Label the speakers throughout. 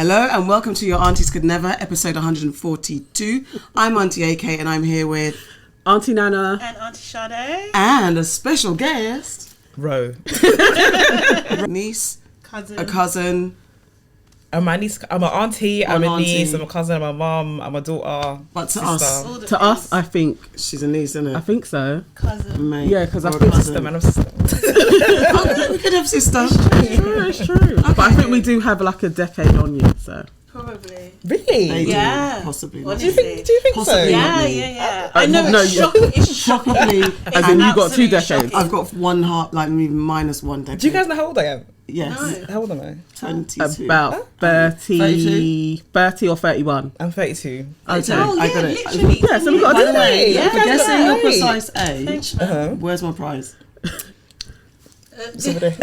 Speaker 1: Hello and welcome to Your Aunties Could Never, episode 142. I'm Auntie AK and I'm here with
Speaker 2: Auntie Nana
Speaker 3: and Auntie Sade
Speaker 1: and a special guest,
Speaker 4: Ro.
Speaker 1: Niece,
Speaker 3: cousin.
Speaker 1: a cousin.
Speaker 4: I'm my niece. I'm an auntie. I'm a
Speaker 1: auntie.
Speaker 4: niece. I'm a cousin. I'm a mum. I'm a daughter.
Speaker 1: But to
Speaker 4: sister.
Speaker 2: to us, I think
Speaker 1: she's a niece, isn't it?
Speaker 2: I think so.
Speaker 3: Cousin.
Speaker 1: Mate.
Speaker 2: Yeah, because I
Speaker 1: Or a
Speaker 2: think
Speaker 1: cousin.
Speaker 4: Sister, man. I'm sister.
Speaker 1: Oh, we could have sister.
Speaker 2: it's true. Okay. But I think we do have like a decade on you, so.
Speaker 3: Probably.
Speaker 4: Really?
Speaker 1: They do,
Speaker 3: Yeah.
Speaker 1: possibly.
Speaker 3: Honestly.
Speaker 4: Do you think so?
Speaker 1: Possibly.
Speaker 3: Yeah,
Speaker 1: Not me.
Speaker 3: yeah. I know
Speaker 2: no,
Speaker 3: it's shocking. It's shocking.
Speaker 1: Probably.
Speaker 2: As in, you got 2
Speaker 3: Absolutely
Speaker 2: decades.
Speaker 3: shocking.
Speaker 1: I've got one half, like maybe minus 1 decade.
Speaker 4: Do you guys know how old I am?
Speaker 1: Yes.
Speaker 3: No.
Speaker 4: How old am I?
Speaker 1: 22.
Speaker 2: About 30 or 31.
Speaker 4: I'm 32.
Speaker 1: Okay,
Speaker 3: Oh,
Speaker 1: I
Speaker 3: yeah,
Speaker 1: got it.
Speaker 3: literally.
Speaker 2: Yeah, so we got
Speaker 1: By
Speaker 2: a
Speaker 1: the way,
Speaker 4: Yeah,
Speaker 1: for
Speaker 4: you guys
Speaker 1: guessing
Speaker 4: got
Speaker 1: your
Speaker 4: it.
Speaker 1: precise age,
Speaker 3: Thanks, man.
Speaker 1: where's my prize?
Speaker 4: It's over there.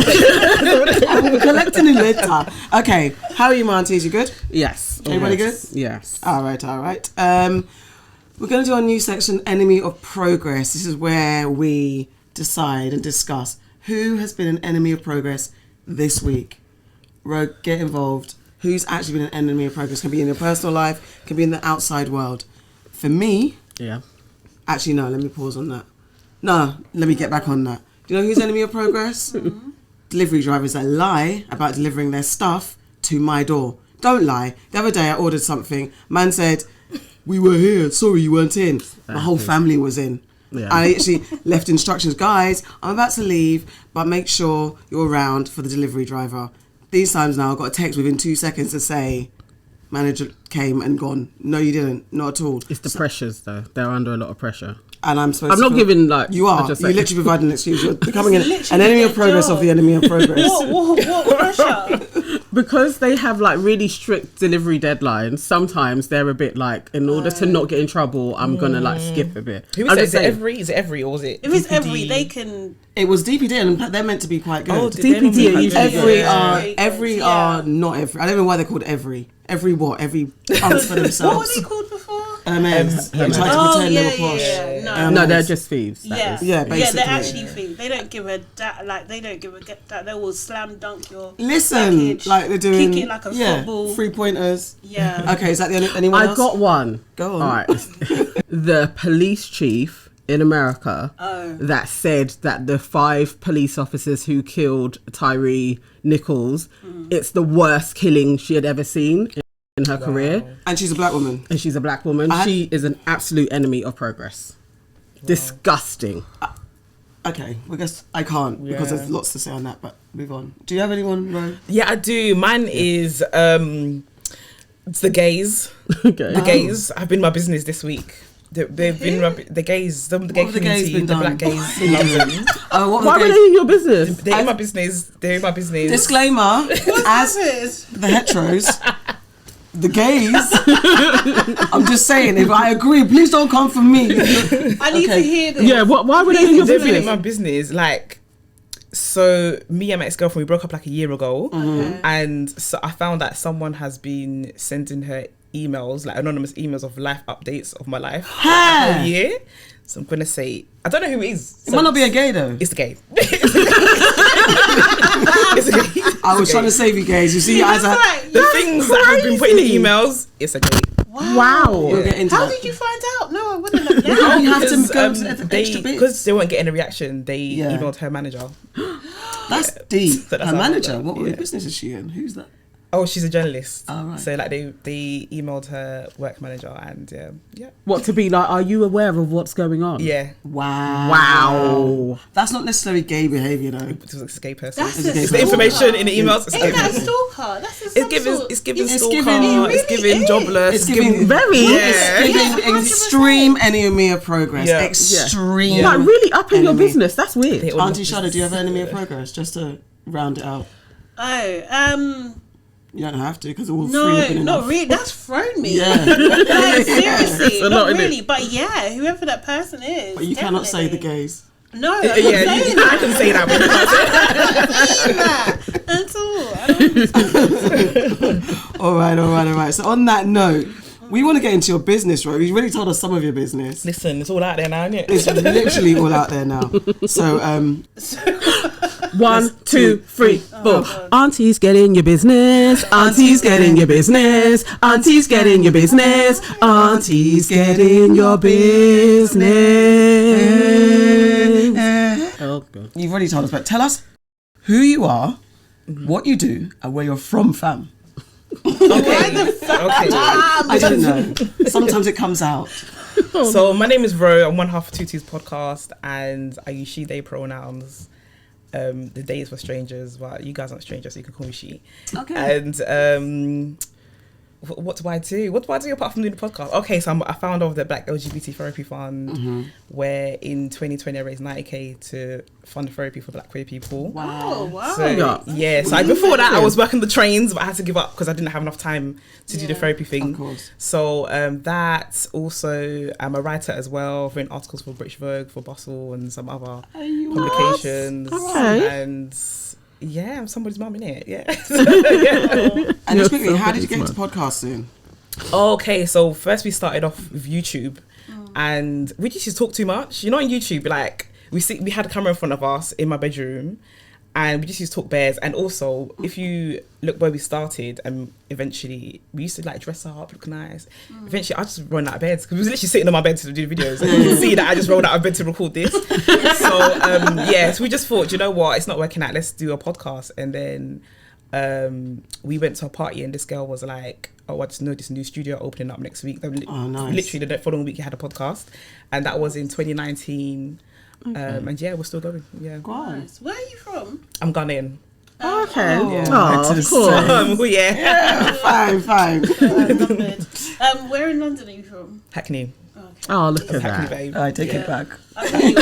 Speaker 1: We're collecting it later. Okay, how are you, my aunties? You good?
Speaker 2: Yes.
Speaker 1: Everybody
Speaker 2: yes. Yes.
Speaker 1: All right. We're going to do our new section, Enemy of Progress. This is where we decide and discuss who has been an enemy of progress this week. Ro, get involved. Who's actually been an enemy of progress? Can be in your personal life, can be in the outside world. For me,
Speaker 2: Yeah.
Speaker 1: actually, no, let me pause on that. No, let me get back on that. Do you know who's enemy of progress? Delivery drivers that lie about delivering their stuff to my door. Don't lie. The other day I ordered something. Man said, "We were here. Sorry, you weren't in." My whole family was in.
Speaker 2: Yeah.
Speaker 1: I actually left instructions. Guys, I'm about to leave, but make sure you're around for the delivery driver. These times now I got a text within 2 seconds to say, manager came and gone. No, you didn't. Not at all.
Speaker 2: It's the pressures, though. They're under a lot of pressure.
Speaker 1: And I'm supposed
Speaker 2: I'm
Speaker 1: to
Speaker 2: not giving, like...
Speaker 1: You are.
Speaker 2: I just
Speaker 1: You
Speaker 2: say-
Speaker 1: literally provide an excuse. You're becoming an
Speaker 3: literally
Speaker 1: enemy of
Speaker 3: their
Speaker 1: progress
Speaker 3: job.
Speaker 1: of the enemy of progress.
Speaker 3: What pressure?
Speaker 2: Because they have like really strict delivery deadlines, sometimes they're a bit like, in order to not get in trouble, I'm gonna like skip a bit.
Speaker 4: Who
Speaker 2: I'm
Speaker 4: is
Speaker 2: just
Speaker 4: it?
Speaker 2: saying-
Speaker 4: Is it every or was it?
Speaker 3: If it's
Speaker 4: DPD?
Speaker 3: every, they can.
Speaker 1: It was DPD and they're meant to be quite good.
Speaker 4: Oh,
Speaker 2: DPD are usually
Speaker 1: every
Speaker 2: good.
Speaker 1: every
Speaker 3: Yeah.
Speaker 1: are not every. I don't know why they're called every. Every what? Every punch for
Speaker 3: What were
Speaker 1: themselves.
Speaker 3: they called before?
Speaker 1: Hermes. They
Speaker 4: Hermes.
Speaker 1: try to
Speaker 3: Oh,
Speaker 1: pretend
Speaker 3: yeah,
Speaker 1: they were posh.
Speaker 3: yeah.
Speaker 2: No,
Speaker 3: No.
Speaker 2: they're just thieves. that
Speaker 3: Yeah.
Speaker 2: is.
Speaker 1: Yeah,
Speaker 3: Yeah,
Speaker 1: basically.
Speaker 3: they're actually things. They don't give a they don't give a that. They will slam dunk your
Speaker 1: Listen,
Speaker 3: package,
Speaker 1: like they're doing.
Speaker 3: kick it like a football.
Speaker 1: 3-pointers.
Speaker 3: Yeah.
Speaker 1: Okay, is that anyone
Speaker 2: I
Speaker 1: else?
Speaker 2: got one.
Speaker 1: Go on.
Speaker 2: All right. The police chief in America
Speaker 3: Oh.
Speaker 2: that said that the 5 police officers who killed Tyree Nichols, it's the worst killing she had ever seen in her career.
Speaker 1: And she's a black woman.
Speaker 2: And she's a black woman. She is an absolute enemy of progress. Disgusting.
Speaker 1: Okay, well, I guess I can't because
Speaker 4: Yeah.
Speaker 1: there's lots to say on that. But move on. Do you have anyone, Ro?
Speaker 4: Yeah, I do. Mine is it's the gays.
Speaker 2: Okay.
Speaker 4: The gays have been my business this week. They've been the gays, the gay
Speaker 1: have the gays
Speaker 4: community,
Speaker 1: been
Speaker 4: the
Speaker 1: done?
Speaker 4: black gays in London.
Speaker 1: Oh, what
Speaker 2: Why
Speaker 1: were
Speaker 2: were
Speaker 1: they?
Speaker 2: they in your business?
Speaker 4: They're in my business. They're in my business.
Speaker 1: Disclaimer: as
Speaker 3: This?
Speaker 1: the heteros, the gays. I'm just saying, if I agree, please don't come for me.
Speaker 3: I need to hear this.
Speaker 2: Yeah, why were they in your
Speaker 4: They've been in my
Speaker 2: business?
Speaker 4: business. Like, so me and my ex-girlfriend, we broke up like a year ago, and so I found that someone has been sending her emails, like anonymous emails of life updates of my life for like a whole year. So I'm gonna say, I don't know who it is.
Speaker 1: It might not be a gay though.
Speaker 4: It's a gay. It's a gay.
Speaker 1: I was trying to save you guys. You see, as a
Speaker 4: The things that have been put in the emails, it's a gay.
Speaker 2: Wow.
Speaker 1: we'll get into
Speaker 3: How
Speaker 1: that.
Speaker 3: did you find out? No, I wouldn't have known.
Speaker 1: No, you have to
Speaker 4: Because,
Speaker 1: go to the extra bits.
Speaker 4: because they weren't getting a reaction, they
Speaker 1: Yeah.
Speaker 4: emailed her manager.
Speaker 1: That's deep.
Speaker 4: So that's
Speaker 1: Her
Speaker 4: how I
Speaker 1: manager.
Speaker 4: found out,
Speaker 1: What
Speaker 4: yeah.
Speaker 1: business is she in? Who's that?
Speaker 4: Oh, she's a journalist.
Speaker 1: Oh, right.
Speaker 4: So like they emailed her work manager and yeah.
Speaker 2: What, to be like, are you aware of what's going on?
Speaker 4: Yeah.
Speaker 2: Wow.
Speaker 1: That's not necessarily gay behaviour though.
Speaker 4: It was a gay person.
Speaker 3: That's
Speaker 1: It's a
Speaker 3: a
Speaker 1: gay
Speaker 4: It's the information in the emails. It's,
Speaker 3: Ain't that a
Speaker 4: gay.
Speaker 3: stalker? That's a
Speaker 4: It's giving
Speaker 3: sort.
Speaker 4: it's giving
Speaker 1: It's
Speaker 4: stalker,
Speaker 1: giving- It
Speaker 3: really
Speaker 4: it's giving
Speaker 3: is.
Speaker 4: jobless,
Speaker 1: It's giving
Speaker 2: Very.
Speaker 4: Yeah.
Speaker 1: It's giving
Speaker 3: 100%.
Speaker 1: extreme enemy of progress.
Speaker 4: Yeah.
Speaker 1: Extreme.
Speaker 4: Yeah.
Speaker 2: Like, really up in your
Speaker 1: Enemy.
Speaker 2: business. That's weird.
Speaker 4: They all
Speaker 1: Auntie
Speaker 4: love
Speaker 1: Shada, do you have
Speaker 4: business.
Speaker 1: enemy of progress? Just to round it out.
Speaker 3: Oh,
Speaker 1: You don't have to because all three
Speaker 3: no,
Speaker 1: have been
Speaker 3: not
Speaker 1: enough.
Speaker 3: really. That's thrown me.
Speaker 1: Yeah.
Speaker 3: Like, seriously,
Speaker 2: It's a lot,
Speaker 3: not
Speaker 2: innit?
Speaker 3: really. But yeah, whoever that person is.
Speaker 1: But you cannot say the
Speaker 3: definitely.
Speaker 1: gays.
Speaker 3: No, I'm
Speaker 4: Yeah,
Speaker 3: not saying
Speaker 4: I can say that. But
Speaker 3: that at all.
Speaker 1: All right. So on that note, we want to get into your business, right? You really told us some of your business.
Speaker 4: Listen, it's all out there now, isn't it?
Speaker 1: It's literally all out there now. So
Speaker 2: 1, 2, 3, 4.
Speaker 3: God.
Speaker 2: Aunties, get in your business. Aunties, get in your business. Aunties, get in your business. Aunties, get in your business. Oh, God.
Speaker 1: You've already told us, but tell us who you are, what you do, and where you're from, fam.
Speaker 4: Okay.
Speaker 1: I don't know. Sometimes it comes out.
Speaker 4: So my name is Ro. I'm one half of Tuti's podcast, and I use she, they pronouns. The day is for strangers, but you guys aren't strangers, so you can call me she.
Speaker 1: Okay.
Speaker 4: And what do I do? What do I do apart from doing the podcast? Okay, so I found of the Black LGBT Therapy Fund, where in 2020 I raised 90k to fund therapy for Black queer people.
Speaker 3: Oh, wow.
Speaker 4: So so before that I was working the trains, but I had to give up because I didn't have enough time to do the therapy thing.
Speaker 1: Of course.
Speaker 4: So that also, I'm a writer as well. I've written articles for British Vogue, for Bustle, and some other publications.
Speaker 2: Okay.
Speaker 4: And yeah, I'm somebody's mum, innit? Yeah.
Speaker 1: And just quickly, how did you get into podcasting?
Speaker 4: Okay, so first we started off with YouTube, and we just used to talk too much. You know, on YouTube, like we had a camera in front of us in my bedroom, and we just used to talk bears. And also, if you look where we started, and eventually we used to like dress up, look nice. Eventually, I just run out of bed because we was literally sitting on my bed to do videos. And you can see that I just rolled out of bed to record this. So we just thought, you know what, it's not working out. Let's do a podcast. And then we went to a party, and this girl was like, "Oh, I just know this new studio opening up next week."
Speaker 1: Nice.
Speaker 4: Literally the following week, you had a podcast, and that was in 2019. And yeah, we're still going. Yeah.
Speaker 3: Nice. Where are you from?
Speaker 4: I'm Ghanaian.
Speaker 2: Okay.
Speaker 4: Yeah.
Speaker 2: Oh, of course.
Speaker 4: Yeah.
Speaker 1: Fine.
Speaker 3: I love it. Where in London are you from?
Speaker 4: Hackney.
Speaker 3: Okay.
Speaker 2: Oh, look at
Speaker 4: Hackney,
Speaker 2: that.
Speaker 4: babe.
Speaker 1: I take it back.
Speaker 3: I thought you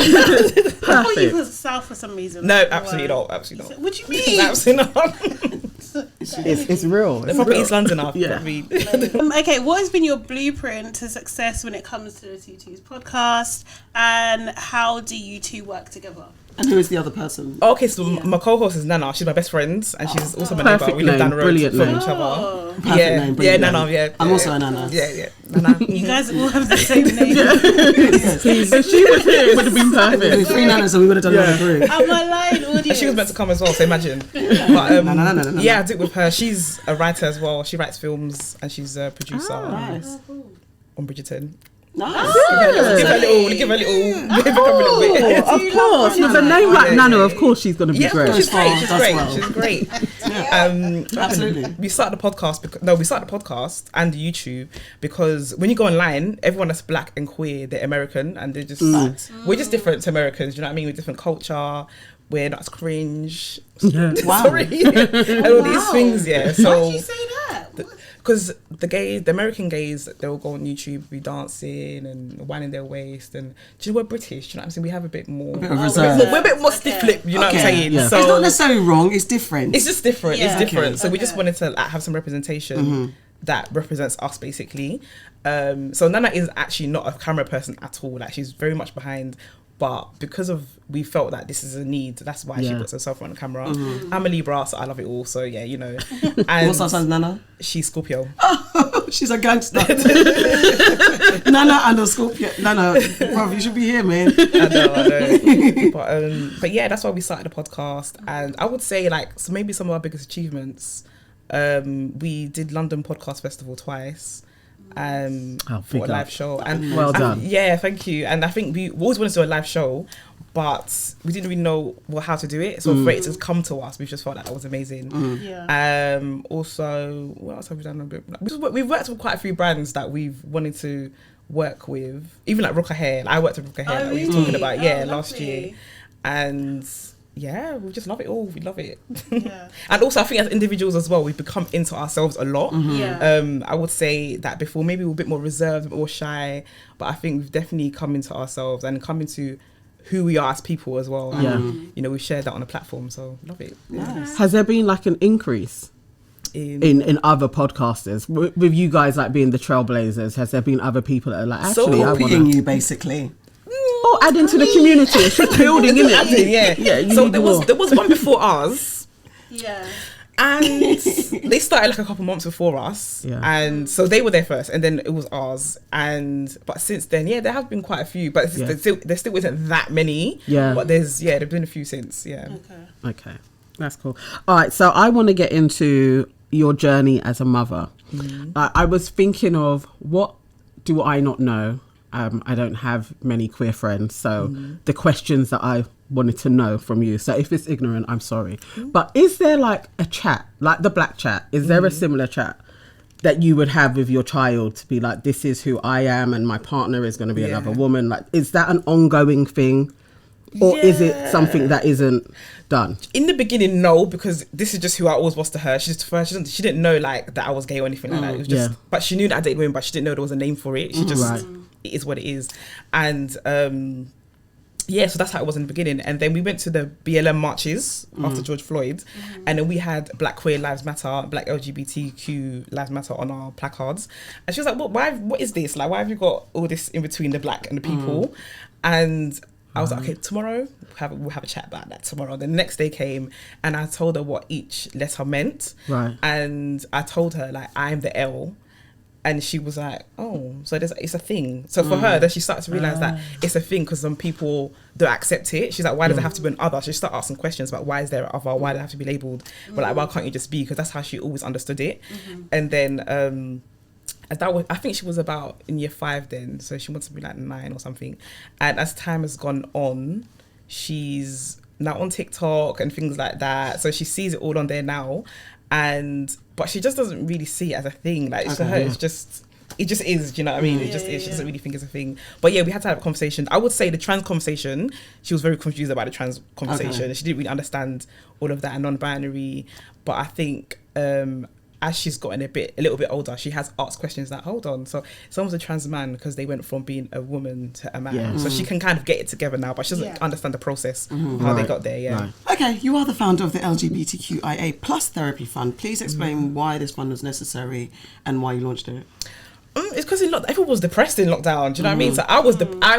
Speaker 2: Perfect.
Speaker 3: were south for some reason.
Speaker 4: No, absolutely not. Absolutely not.
Speaker 3: What do you mean?
Speaker 4: Absolutely not.
Speaker 2: It's real.
Speaker 4: They're
Speaker 2: It's
Speaker 4: probably
Speaker 2: real.
Speaker 4: East London now.
Speaker 2: Yeah.
Speaker 4: Probably.
Speaker 3: Okay, what has been your blueprint to success when it comes to the TT's podcast, and how do you two work together?
Speaker 1: And who is the other person?
Speaker 4: Okay, so my co-host is Nana. She's my best friend, and she's also my neighbour.
Speaker 2: Perfect
Speaker 4: We live down the road
Speaker 2: name,
Speaker 4: from
Speaker 2: brilliant
Speaker 4: each
Speaker 2: name.
Speaker 4: other.
Speaker 1: Perfect name,
Speaker 4: Yeah,
Speaker 1: brilliant
Speaker 4: Nana.
Speaker 1: name.
Speaker 4: Yeah,
Speaker 1: I'm also a Nana.
Speaker 4: Yeah. Nana.
Speaker 3: You guys all have the same name.
Speaker 2: If she was here, it would have been
Speaker 1: With
Speaker 2: perfect.
Speaker 1: 3 nanas, and we would have done another group.
Speaker 3: Am I lying, audience?
Speaker 4: And she was meant to come as well, so imagine. But
Speaker 1: No.
Speaker 4: yeah, I did with her. She's a writer as well. She writes films, and she's a producer
Speaker 1: Nice.
Speaker 4: on Bridgerton.
Speaker 1: Nice.
Speaker 4: Give her a little bit.
Speaker 2: Of course. With a name like Nana, of course she's going to be
Speaker 4: Yeah,
Speaker 2: great.
Speaker 4: she's great. She's
Speaker 1: Does
Speaker 4: great.
Speaker 1: well.
Speaker 4: She's great.
Speaker 1: Absolutely.
Speaker 4: We started the podcast we started the podcast and YouTube because when you go online, everyone that's black and queer, they're American, and they're just we're just different to Americans. You know what I mean? We're different culture. We're not as cringe.
Speaker 1: Wow.
Speaker 4: Sorry, and all these things. Yeah. So.
Speaker 3: Why did you say that?
Speaker 4: Because the American gays, they'll go on YouTube, be dancing and winding their waist, and do you know we're British? Do you know what I'm saying? We have a bit more.
Speaker 1: bit of reserve.
Speaker 4: We're a bit more stiff-lipped. You know what I'm saying?
Speaker 2: Yeah.
Speaker 4: So
Speaker 1: It's not necessarily wrong, it's different.
Speaker 4: it's just different.
Speaker 3: Yeah.
Speaker 4: It's different.
Speaker 1: Okay.
Speaker 4: So we just wanted to have some representation that represents us, basically. So Nana is actually not a camera person at all. Like, she's very much behind. But because we felt that this is a need, that's why she puts herself on the camera. I'm a Libra, so I love it all. So yeah, you know. And
Speaker 1: What's our son's Nana?
Speaker 4: she's Scorpio.
Speaker 1: She's a gangster. Nana and a Scorpio. Nana, bro, you should be here, man.
Speaker 4: I know. But yeah, that's why we started the podcast. And I would say, like, so maybe some of our biggest achievements. We did London Podcast Festival twice. For a live show, and
Speaker 2: Well done.
Speaker 4: Yeah, thank you. And I think we always wanted to do a live show, but we didn't really know how to do it. So for it to come to us, we just felt like that was amazing.
Speaker 3: Yeah.
Speaker 4: Also, what else have we done? We've worked with quite a few brands that we've wanted to work with, even like Rocker Hair. I worked with Rocker Hair, like we were talking about, last year, and. Yeah, we just love it all. We love it.
Speaker 3: Yeah.
Speaker 4: And also, I think as individuals as well, we've become into ourselves a lot.
Speaker 3: Yeah.
Speaker 4: I would say that before, maybe we were a bit more reserved, a bit more shy, but I think we've definitely come into ourselves and come into who we are as people as well.
Speaker 2: Yeah.
Speaker 4: And, you know, we've shared that on a platform, so love it.
Speaker 1: Nice.
Speaker 2: Has there been like an increase in other podcasters with you guys like being the trailblazers? Has there been other people that are like, actually, I want
Speaker 1: Copying
Speaker 2: to...
Speaker 1: you, basically.
Speaker 2: Oh, adding to the community. It's just building, isn't it?
Speaker 4: Yeah.
Speaker 2: Yeah, you
Speaker 4: So
Speaker 2: need
Speaker 4: there
Speaker 2: more.
Speaker 4: was one before ours.
Speaker 3: Yeah.
Speaker 4: And they started like a couple months before us, and so they were there first, and then it was ours. But since then, there have been quite a few, but there still isn't that many. Yeah, but there've been a few since. Yeah.
Speaker 2: Okay, that's cool. All right, so I want to get into your journey as a mother. I was thinking of, what do I not know? I don't have many queer friends, so the questions that I wanted to know from you. So if it's ignorant, I'm sorry. But is there like a chat, like the Black chat? Is there a similar chat that you would have with your child to be like, this is who I am and my partner is going to be another woman? Like, is that an ongoing thing? Or is it something that isn't done?
Speaker 4: In the beginning, no, because this is just who I always was to her. She didn't know like that I was gay or anything like that. It was just, but she knew that I dated women, but she didn't know there was a name for it. She just, it is what it is. And so that's how it was in the beginning. And then we went to the BLM marches after George Floyd, and then we had Black Queer Lives Matter, Black LGBTQ Lives Matter on our placards. And she was like, what is this? Like, why have you got all this in between the black and the people? And I was like, okay, tomorrow we'll have a chat about that tomorrow. The next day came, and I told her what each letter meant. Right. And I told her, like, I'm the L. And she was like, oh, so it's a thing. So for her, then she started to realise that it's a thing because some people don't accept it. She's like, why does it have to be an other? She started asking questions about, why is there an other? Why does it have to be labelled? But like, why can't you just be? Because that's how she always understood it. And then I think she was about in year 5 then. So she wants to be like 9 or something. And as time has gone on, she's now on TikTok and things like that. So she sees it all on there now. But she just doesn't really see it as a thing. Like, to her, it just is, do you know what I mean? It just is. She doesn't really think it's a thing. But yeah, we had to have a conversation. I would say the trans conversation, she was very confused about the trans conversation. She didn't really understand all of that and non-binary. But I think as she's gotten a little bit older, she has asked questions like, hold on, so someone's a trans man because they went from being a woman to a man. So she can kind of get it together now, but she doesn't understand the process, how they got there. Right.
Speaker 1: Okay, you are the founder of the LGBTQIA Plus Therapy Fund. Please explain why this fund was necessary and why you launched it.
Speaker 4: It's because everyone was depressed in lockdown. Do you know what I mean? So I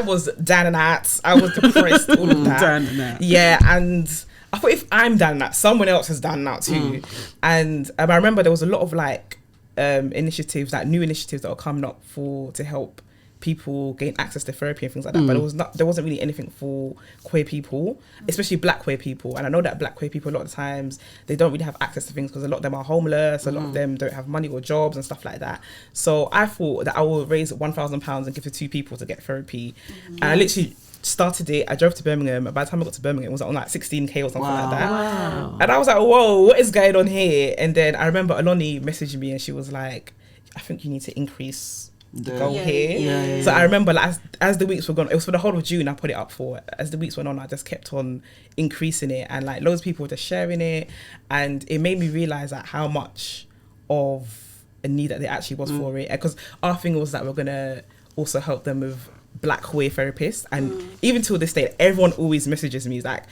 Speaker 4: was down and out. I was depressed. All of that.
Speaker 2: Down and out.
Speaker 4: Yeah, and I thought, if I'm down and out, someone else is down and out too. And I remember there was a lot of like initiatives, like new initiatives that were coming up to help people gain access to therapy and things like that. But there wasn't really anything for queer people, especially Black queer people. And I know that Black queer people, a lot of times, they don't really have access to things because a lot of them are homeless, a lot of them don't have money or jobs and stuff like that. So I thought that I will raise £1,000 and give to 2 people to get therapy. And I literally started it. I drove to Birmingham. By the time I got to Birmingham, it was on like 16k or something like that. Wow. And I was like, whoa, what is going on here? And then I remember Aloni messaged me and she was like, I think you need to increase the goal here. So I remember, like, as the weeks were gone, it was for the whole of June I put it up for. As the weeks went on, I just kept on increasing it, and like loads of people were just sharing it, and it made me realise like how much of a need that there actually was for it. Because our thing was that we're gonna also help them with Black queer therapists, and even till this day, everyone always messages me like,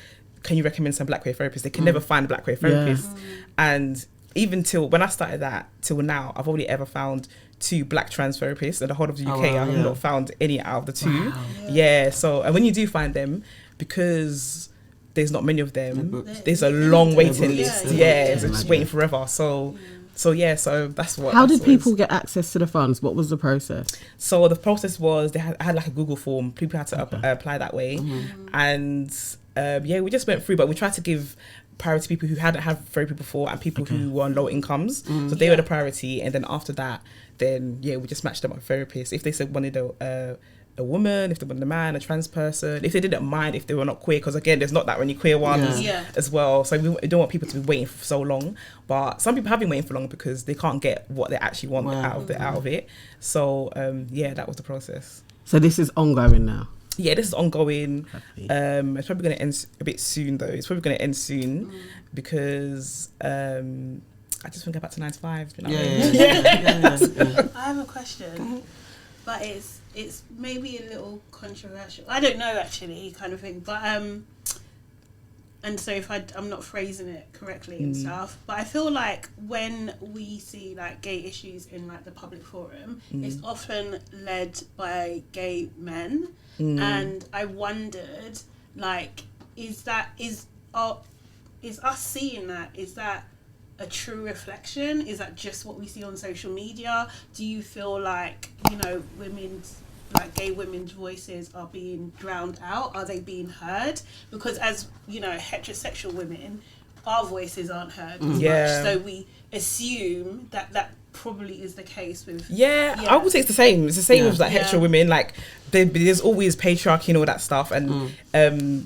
Speaker 4: can you recommend some Black queer therapists? They can never find a Black queer therapist. And even till when I started that till now, I've only ever found 2 Black trans therapists in the whole of the UK. I have not found any out of the 2. So, and when you do find them, because there's not many of them, there's a long waiting list. So just waiting forever. So that's what.
Speaker 2: How did people get access to the funds? What was the process?
Speaker 4: So the process was I had like a Google form. People had to apply that way, and we just went through. But we tried to give priority to people who hadn't had therapy before and people who were on low incomes. So they were the priority, and then after that, then we just matched them up with therapists. If they said wanted a woman, if they wanted a man, a trans person, if they didn't mind if they were not queer, because again, there's not that many queer ones as well. So we don't want people to be waiting for so long. But some people have been waiting for long because they can't get what they actually want out of it. So that was the process.
Speaker 2: So this is ongoing now.
Speaker 4: Yeah, this is ongoing. It's probably going to end a bit soon though. It's probably going to end soon because I just want to go back to 9 to 5. You know
Speaker 3: I have a question, but it's maybe a little controversial. I don't know actually, kind of thing. But and so if I'm not phrasing it correctly and stuff, but I feel like when we see like gay issues in like the public forum, it's often led by gay men, and I wondered, like, is us seeing that, is that a true reflection? Is that just what we see on social media? Do you feel like, you know, gay women's voices are being drowned out? Are they being heard? Because as, you know, heterosexual women, our voices aren't heard as much. So we assume that probably is the case with...
Speaker 4: I would say it's the same. It's the same with like hetero women. Like there's always patriarchy and all that stuff, and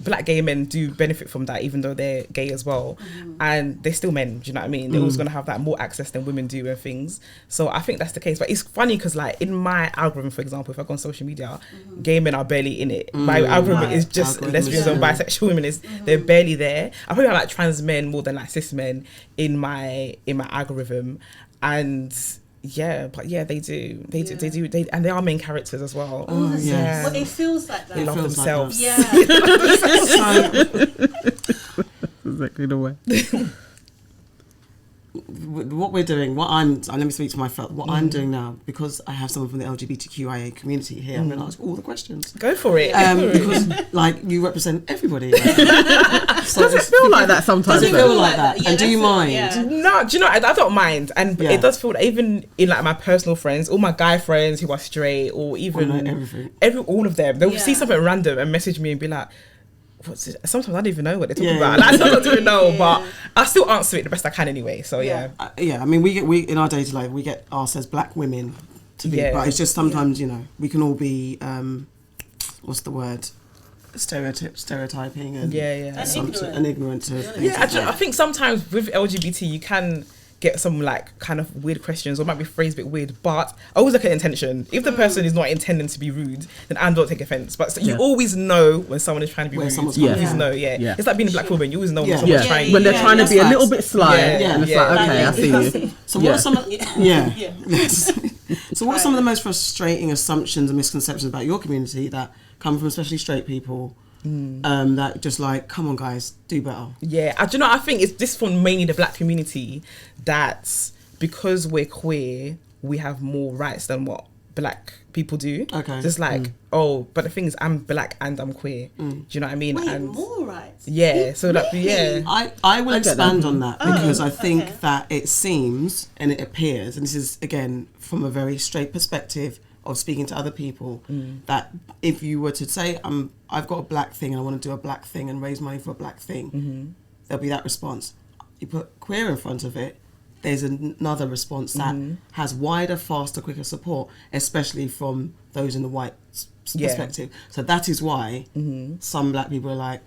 Speaker 4: black gay men do benefit from that, even though they're gay as well, and they're still men. Do you know what I mean? They're always gonna have that more access than women do and things. So I think that's the case. But it's funny because like in my algorithm, for example, if I go on social media, gay men are barely in it. My algorithm is just lesbians and bisexual women. They're barely there. I probably have like trans men more than like cis men in my algorithm. And they do, and they are main characters as well.
Speaker 3: Well, it feels like that.
Speaker 4: They love themselves.
Speaker 2: Exactly the way.
Speaker 1: What we're doing, let me speak to myself. What I'm doing now, because I have someone from the LGBTQIA community here, I'm going to ask all the questions.
Speaker 4: Go for it.
Speaker 1: Because like you represent everybody. Right?
Speaker 2: Does it feel like that sometimes?
Speaker 1: Does it feel like that?
Speaker 3: Yeah,
Speaker 1: and do you mind?
Speaker 3: Yeah.
Speaker 4: No, do you know? I don't mind, and it does feel even in like my personal friends, all my guy friends who are straight, or even all of them, they'll see something random and message me and be like, sometimes I don't even know what they're talking about. Like, I don't even know, but I still answer it the best I can anyway. So
Speaker 1: I mean, we in our day-to-day life, we get asked as black women to be, but it's just sometimes you know we can all be what's the word, stereotyping and ignorant to things.
Speaker 4: I think sometimes with LGBT you can get some like kind of weird questions or might be phrased a bit weird, but I always look at intention. If the person is not intending to be rude, then I don't take offense. But you always know when someone is trying to be rude. You always know, it's like being a black woman. You always know when someone's trying.
Speaker 2: When they're trying to be a little bit sly, and it's like, okay, I see you.
Speaker 1: So what are some of So what are some of the most frustrating assumptions and misconceptions about your community that come from especially straight people? That just like, come on guys, do better.
Speaker 4: Do you know, I think it's this from mainly the black community, that because we're queer we have more rights than what black people do. Just like but the thing is, I'm black and I'm queer. Do you know what I mean?
Speaker 3: And more rights.
Speaker 4: So like
Speaker 1: I will expand on that because I think that it seems and it appears, and this is again from a very straight perspective of speaking to other people, that if you were to say I've got a black thing and I want to do a black thing and raise money for a black thing, there'll be that response. You put queer in front of it, there's another response that has wider, faster, quicker support, especially from those in the white perspective. So that is why some black people are like,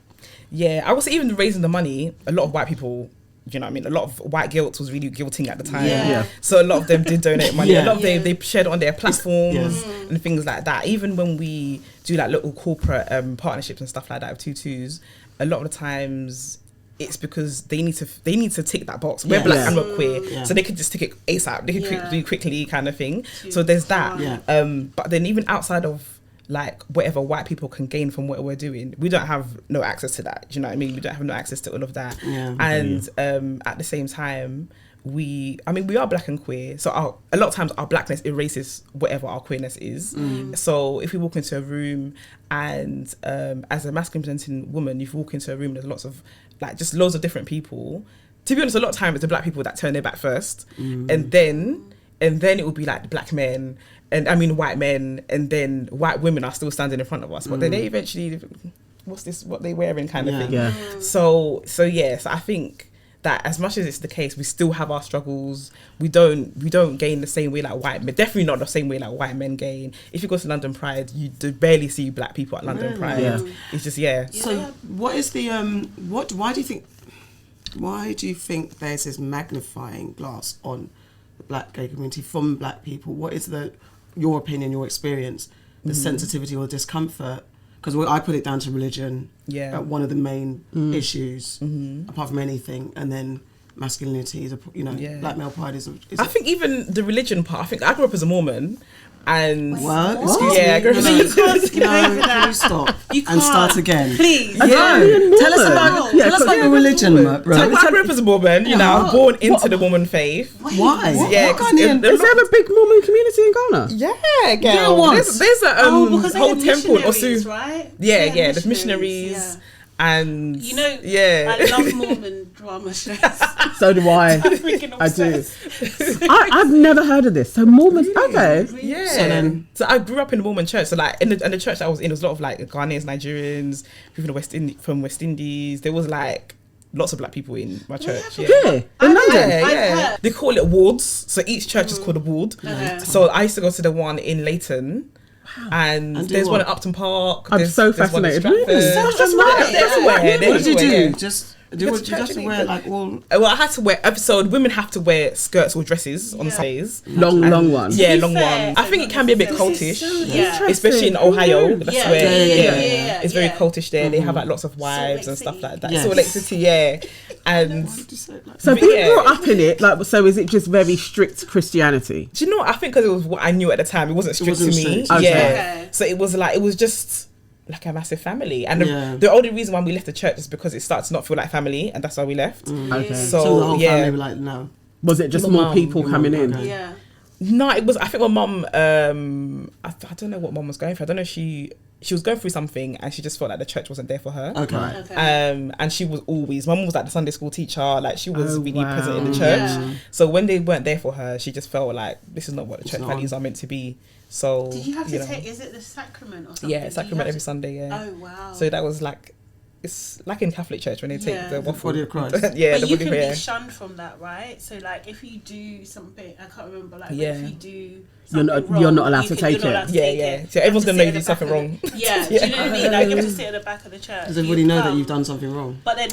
Speaker 4: I would say even raising the money, a lot of white people, you know what I mean, a lot of white guilt was really guilting at the time. So a lot of them did donate money. A lot of them, they shared it on their platforms and things like that. Even when we do like little corporate partnerships and stuff like that with tutus, a lot of the times it's because they need to tick that box. We're black and we're queer, so they could just tick it ASAP. They could do quickly kind of thing. So there's that. But then even outside of like whatever white people can gain from what we're doing, we don't have no access to that. Do you know what I mean? We don't have no access to all of that. And at the same time, we are black and queer, so a lot of times our blackness erases whatever our queerness is. So if we walk into a room and as a masculine presenting woman, if you walk into a room, there's lots of like just loads of different people. To be honest, a lot of time it's the black people that turn their back first, and then it will be like the black men, and I mean white men, and then white women are still standing in front of us, but then they eventually, what they wearing kind of thing. So I think that as much as it's the case, we still have our struggles. We don't gain the same way like white men, definitely not the same way like white men gain. If you go to London Pride, you barely see black people at London Pride. It's just So
Speaker 1: what is the why do you think there's this magnifying glass on the black gay community from black people? What is your opinion, your experience, the sensitivity or discomfort? Because I put it down to religion, one of the main issues, apart from anything, and then masculinity is black male pride is
Speaker 4: I think even the religion part. I think I grew up as a Mormon. And
Speaker 1: what?
Speaker 4: I grew up as a Mormon.
Speaker 1: Can you stop and start again?
Speaker 3: Please.
Speaker 1: Tell us about your religion, bro.
Speaker 4: I grew up as a Mormon, I was born into the Mormon faith.
Speaker 1: Why?
Speaker 2: Is there a big Mormon community in Ghana?
Speaker 4: Yeah, girl. There's a whole temple also.
Speaker 3: Right?
Speaker 4: Yeah, there's missionaries. And
Speaker 3: I love Mormon drama shows.
Speaker 2: So do I. I do. I've never heard of this. So Mormons, okay.
Speaker 4: Yeah. So I grew up in the Mormon church. So like in the church I was in, there was a lot of like Ghanaians, Nigerians, people from West Indies. There was like lots of black people in my church.
Speaker 2: Yeah. In London.
Speaker 4: Yeah. They call it wards. So each church is called a ward. So I used to go to the one in Leighton. And there's one at Upton Park.
Speaker 2: I'm so fascinated.
Speaker 4: Really?
Speaker 3: So
Speaker 4: everywhere.
Speaker 1: What did you do? Do you have to wear like all?
Speaker 4: Well, I had to wear. So women have to wear skirts or dresses on Sundays.
Speaker 2: Long ones.
Speaker 4: Yeah, long ones. I think it can be a bit cultish, especially in Ohio. That's where it's very cultish there. They have like lots of wives and stuff like that. Salt Lake City, And
Speaker 2: so being brought up in it, like, so is it just very strict Christianity?
Speaker 4: Do you know what? I think because it was what I knew at the time, it wasn't strict to me.
Speaker 2: Okay.
Speaker 4: So it was just like a massive family, and the only reason why we left the church is because it started to not feel like family, and that's why we left.
Speaker 2: Okay.
Speaker 1: So the whole family were like, no.
Speaker 2: Was it just more people coming in?
Speaker 3: Yeah.
Speaker 4: No, it was. I think my mum. I don't know what mum was going through. I don't know. She was going through something, and she just felt like the church wasn't there for her.
Speaker 1: Okay.
Speaker 4: And she was always. My mum was like the Sunday school teacher. Like she was really present in the church.
Speaker 3: Yeah.
Speaker 4: So when they weren't there for her, she just felt like this is not what the church values are meant to be. So
Speaker 3: did you have to take? Is it the sacrament or something?
Speaker 4: Yeah, sacrament every Sunday. Yeah.
Speaker 3: Oh wow.
Speaker 4: So that was like. It's like in Catholic church when they take the waffle.
Speaker 1: Body of Christ.
Speaker 3: But you can be shunned from that, right? So like if you do something, I can't remember, like if you do
Speaker 2: you're not allowed to take it.
Speaker 4: Yeah. So everyone's gonna know you do something wrong.
Speaker 3: Yeah, do you know what I mean? Like you have to sit at the back of the church.
Speaker 1: Does everybody know that you've done something wrong?
Speaker 3: But then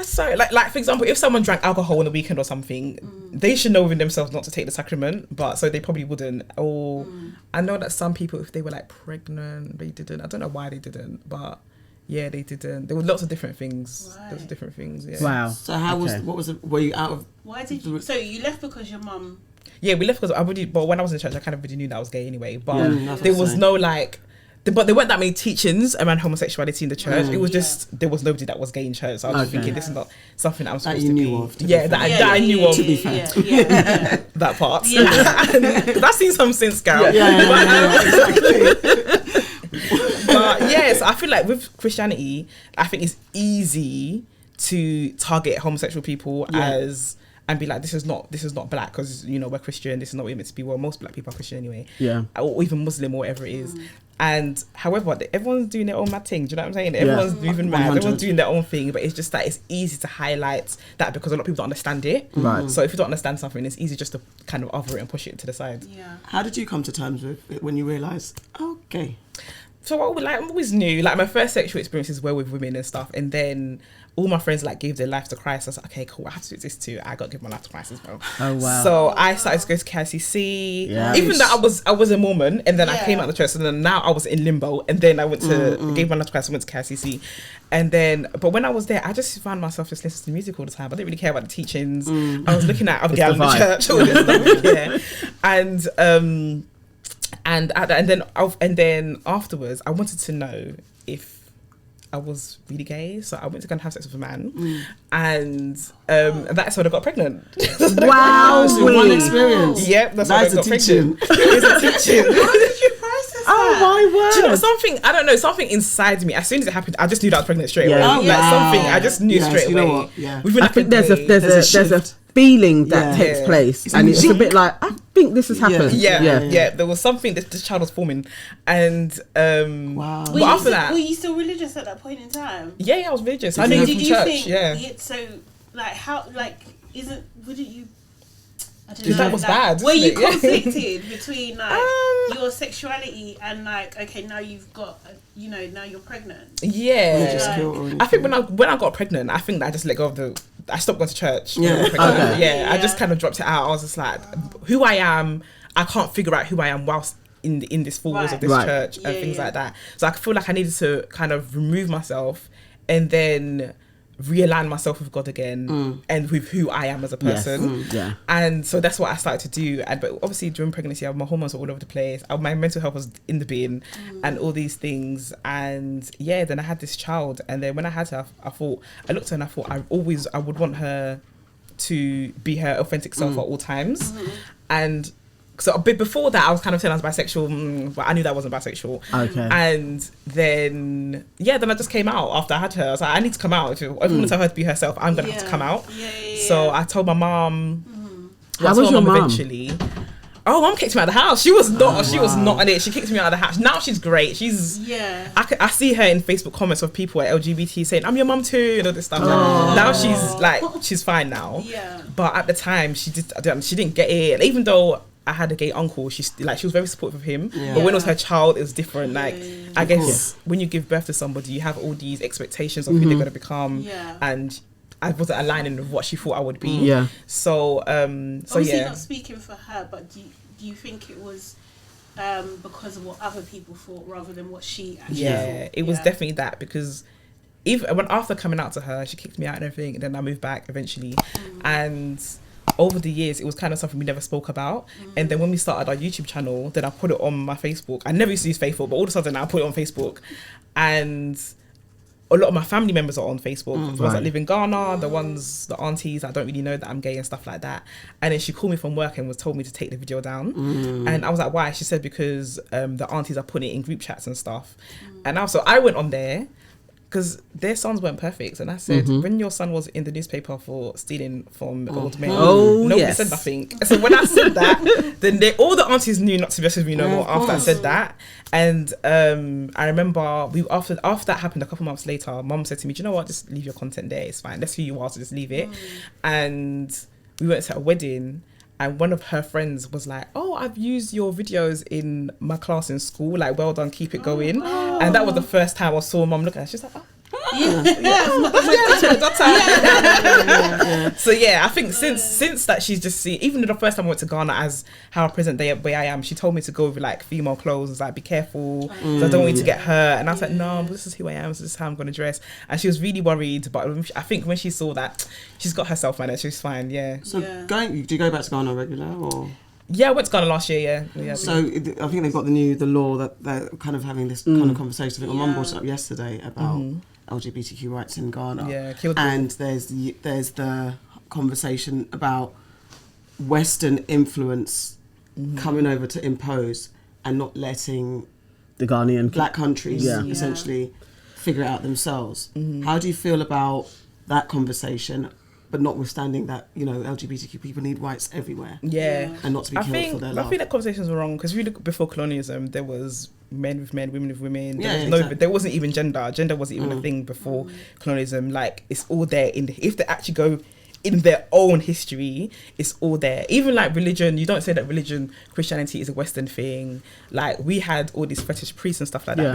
Speaker 4: so like for example, if someone drank alcohol on the weekend or something, they should know within themselves not to take the sacrament, but so they probably wouldn't. Or I know that some people, if they were like pregnant, they didn't. I don't know why they didn't, but yeah, they didn't. There were lots of different things.
Speaker 3: Right.
Speaker 4: There was different things. Yeah.
Speaker 2: Wow.
Speaker 1: So what was it? Were you out of?
Speaker 3: Why did you? So you left because your mum.
Speaker 4: Yeah, we left because but when I was in church, I kind of already knew that I was gay anyway. But there was no like. But there weren't that many teachings around homosexuality in the church. It was just there was nobody that was gay in church. So I was just thinking this is not something that I'm supposed to be. That I knew of.
Speaker 1: To be fair,
Speaker 4: that part. Because I've seen some since, girl. But yes, I feel like with Christianity, I think it's easy to target homosexual people and be like, this is not black because we're Christian. This is not what we're meant to be. Well, most black people are Christian anyway. Yeah. Or even Muslim or whatever it is. And however, everyone's doing their own mad thing. Do you know what I'm saying? Everyone's moving mad. 100. Everyone's doing their own thing. But it's just that it's easy to highlight that because a lot of people don't understand it. Right. So if you don't understand something, it's easy just to kind of other it and push it to the side.
Speaker 3: Yeah.
Speaker 1: How did you come to terms with it when you realised, okay?
Speaker 4: So I always knew, like my first sexual experiences were with women and stuff, and then all my friends like gave their life to Christ. I was like, okay, cool, I have to do this too. I got to give my life to Christ as well. Oh wow! So I started to go to KICC, even though I was a Mormon, and then I came out of the church, and then now I was in limbo, and then I went to gave my life to Christ. I went to KICC, and then but when I was there, I just found myself just listening to music all the time. I didn't really care about the teachings. I was looking at other girls in the church, all this stuff, and then afterwards, I wanted to know if I was really gay, so I went to go and have sex with a man, and that's when I got pregnant.
Speaker 2: Wow,
Speaker 1: one experience.
Speaker 4: Yep, that's when I got pregnant. It's a teaching.
Speaker 3: How did you process that?
Speaker 2: Oh my word!
Speaker 4: Do you know something? I don't know. Something inside me. As soon as it happened, I just knew that I was pregnant straight away.
Speaker 1: Oh,
Speaker 4: like something, I just knew straight away.
Speaker 1: You know what? Yeah.
Speaker 2: I think there's a feeling that takes place, and it's a bit like I think this has happened.
Speaker 4: Yeah. There was something this child was forming, and
Speaker 1: wow.
Speaker 3: But after that, were you still religious at that point in time?
Speaker 4: Yeah, I was religious. I knew from church.
Speaker 3: So, like, how, like, wouldn't you? I don't
Speaker 4: know. That was bad.
Speaker 3: Were you conflicted between like your sexuality and like, okay, now you've got, now you're pregnant?
Speaker 4: Yeah. I think when I got pregnant, I think that I just let go of I stopped going to church. I just kind of dropped it out. I was just like, who I am, I can't figure out who I am whilst in this four walls of this church and things like that. So I feel like I needed to kind of remove myself and then realign myself with God again and with who I am as a person. And so that's what I started to do. But obviously during pregnancy, my hormones were all over the place. My mental health was in the bin and all these things. And then I had this child. And then when I had her, I looked at her and I thought I would want her to be her authentic self at all times. And So a bit before that, I was kind of saying I was bisexual, but I knew that I wasn't bisexual.
Speaker 2: Okay.
Speaker 4: And then I just came out after I had her. I was like, I need to come out. If I want her to be herself, I'm gonna have to come out. So I told my mom.
Speaker 2: How was your mom?
Speaker 4: Eventually. Oh, mom kicked me out of the house. She was not. She was not on it. She kicked me out of the house. Now she's great. She's. I see her in Facebook comments of people at LGBT saying, "I'm your mum too," and all this stuff. Now she's fine now. Yeah. But at the time, she didn't get it. Even though I had a gay uncle, she was very supportive of him. Yeah. But when it was her child, it was different. Like I guess when you give birth to somebody, you have all these expectations of who they're gonna become, and I wasn't aligning with what she thought I would be. Yeah. So
Speaker 3: obviously not speaking for her, but do you think it was because of what other people thought rather than what she actually thought?
Speaker 4: Yeah, it was definitely that, because even after coming out to her, she kicked me out and everything, and then I moved back eventually. And over the years, it was kind of something we never spoke about. And then when we started our YouTube channel, then I put it on my Facebook. I never used to use Facebook, but all of a sudden I put it on Facebook. And a lot of my family members are on Facebook. The ones that live in Ghana, the aunties that don't really know that I'm gay and stuff like that. And then she called me from work and told me to take the video down. And I was like, why? She said, because the aunties are putting it in group chats and stuff. And also I went on there because their sons weren't perfect. And I said, when your son was in the newspaper for stealing from old men, nobody said nothing. So when I said that, then all the aunties knew not to mess with me no more after I said that. And I remember after that happened a couple months later, mum said to me, do you know what, just leave your content there, it's fine, that's who you are, so just leave it. And we went to a wedding, and one of her friends was like, oh, I've used your videos in my class in school, like, well done, keep it going. And that was the first time I saw mum look at her. She's like, oh. So yeah, I think since that, she's just seen, even the first time I went to Ghana as how I present the way I am, she told me to go with like female clothes and was like, be careful, so I don't want you to get hurt. And I was like, no, this is who I am, so this is how I'm gonna dress. And she was really worried, but I think when she saw that, she's got herself managed, she's fine. So
Speaker 1: do you go back to Ghana regular or?
Speaker 4: Yeah, I went to Ghana last year, yeah.
Speaker 1: So I think they've got the law that they're kind of having this kind of conversation. I think my mum brought it up yesterday about LGBTQ rights in Ghana. And there's the conversation about Western influence coming over to impose and not letting
Speaker 2: the Ghanaian
Speaker 1: black countries essentially figure it out themselves. How do you feel about that conversation? But notwithstanding that, you know, LGBTQ people need rights everywhere. And not to be killed for their love.
Speaker 4: I think that conversations were wrong, because really before colonialism, there was men with men, women with women. There wasn't even gender. Gender wasn't even a thing before colonialism. Like, it's all there if they actually go in their own history, it's all there. Even like religion, you don't say that Christianity is a Western thing. Like, we had all these fetish priests and stuff like that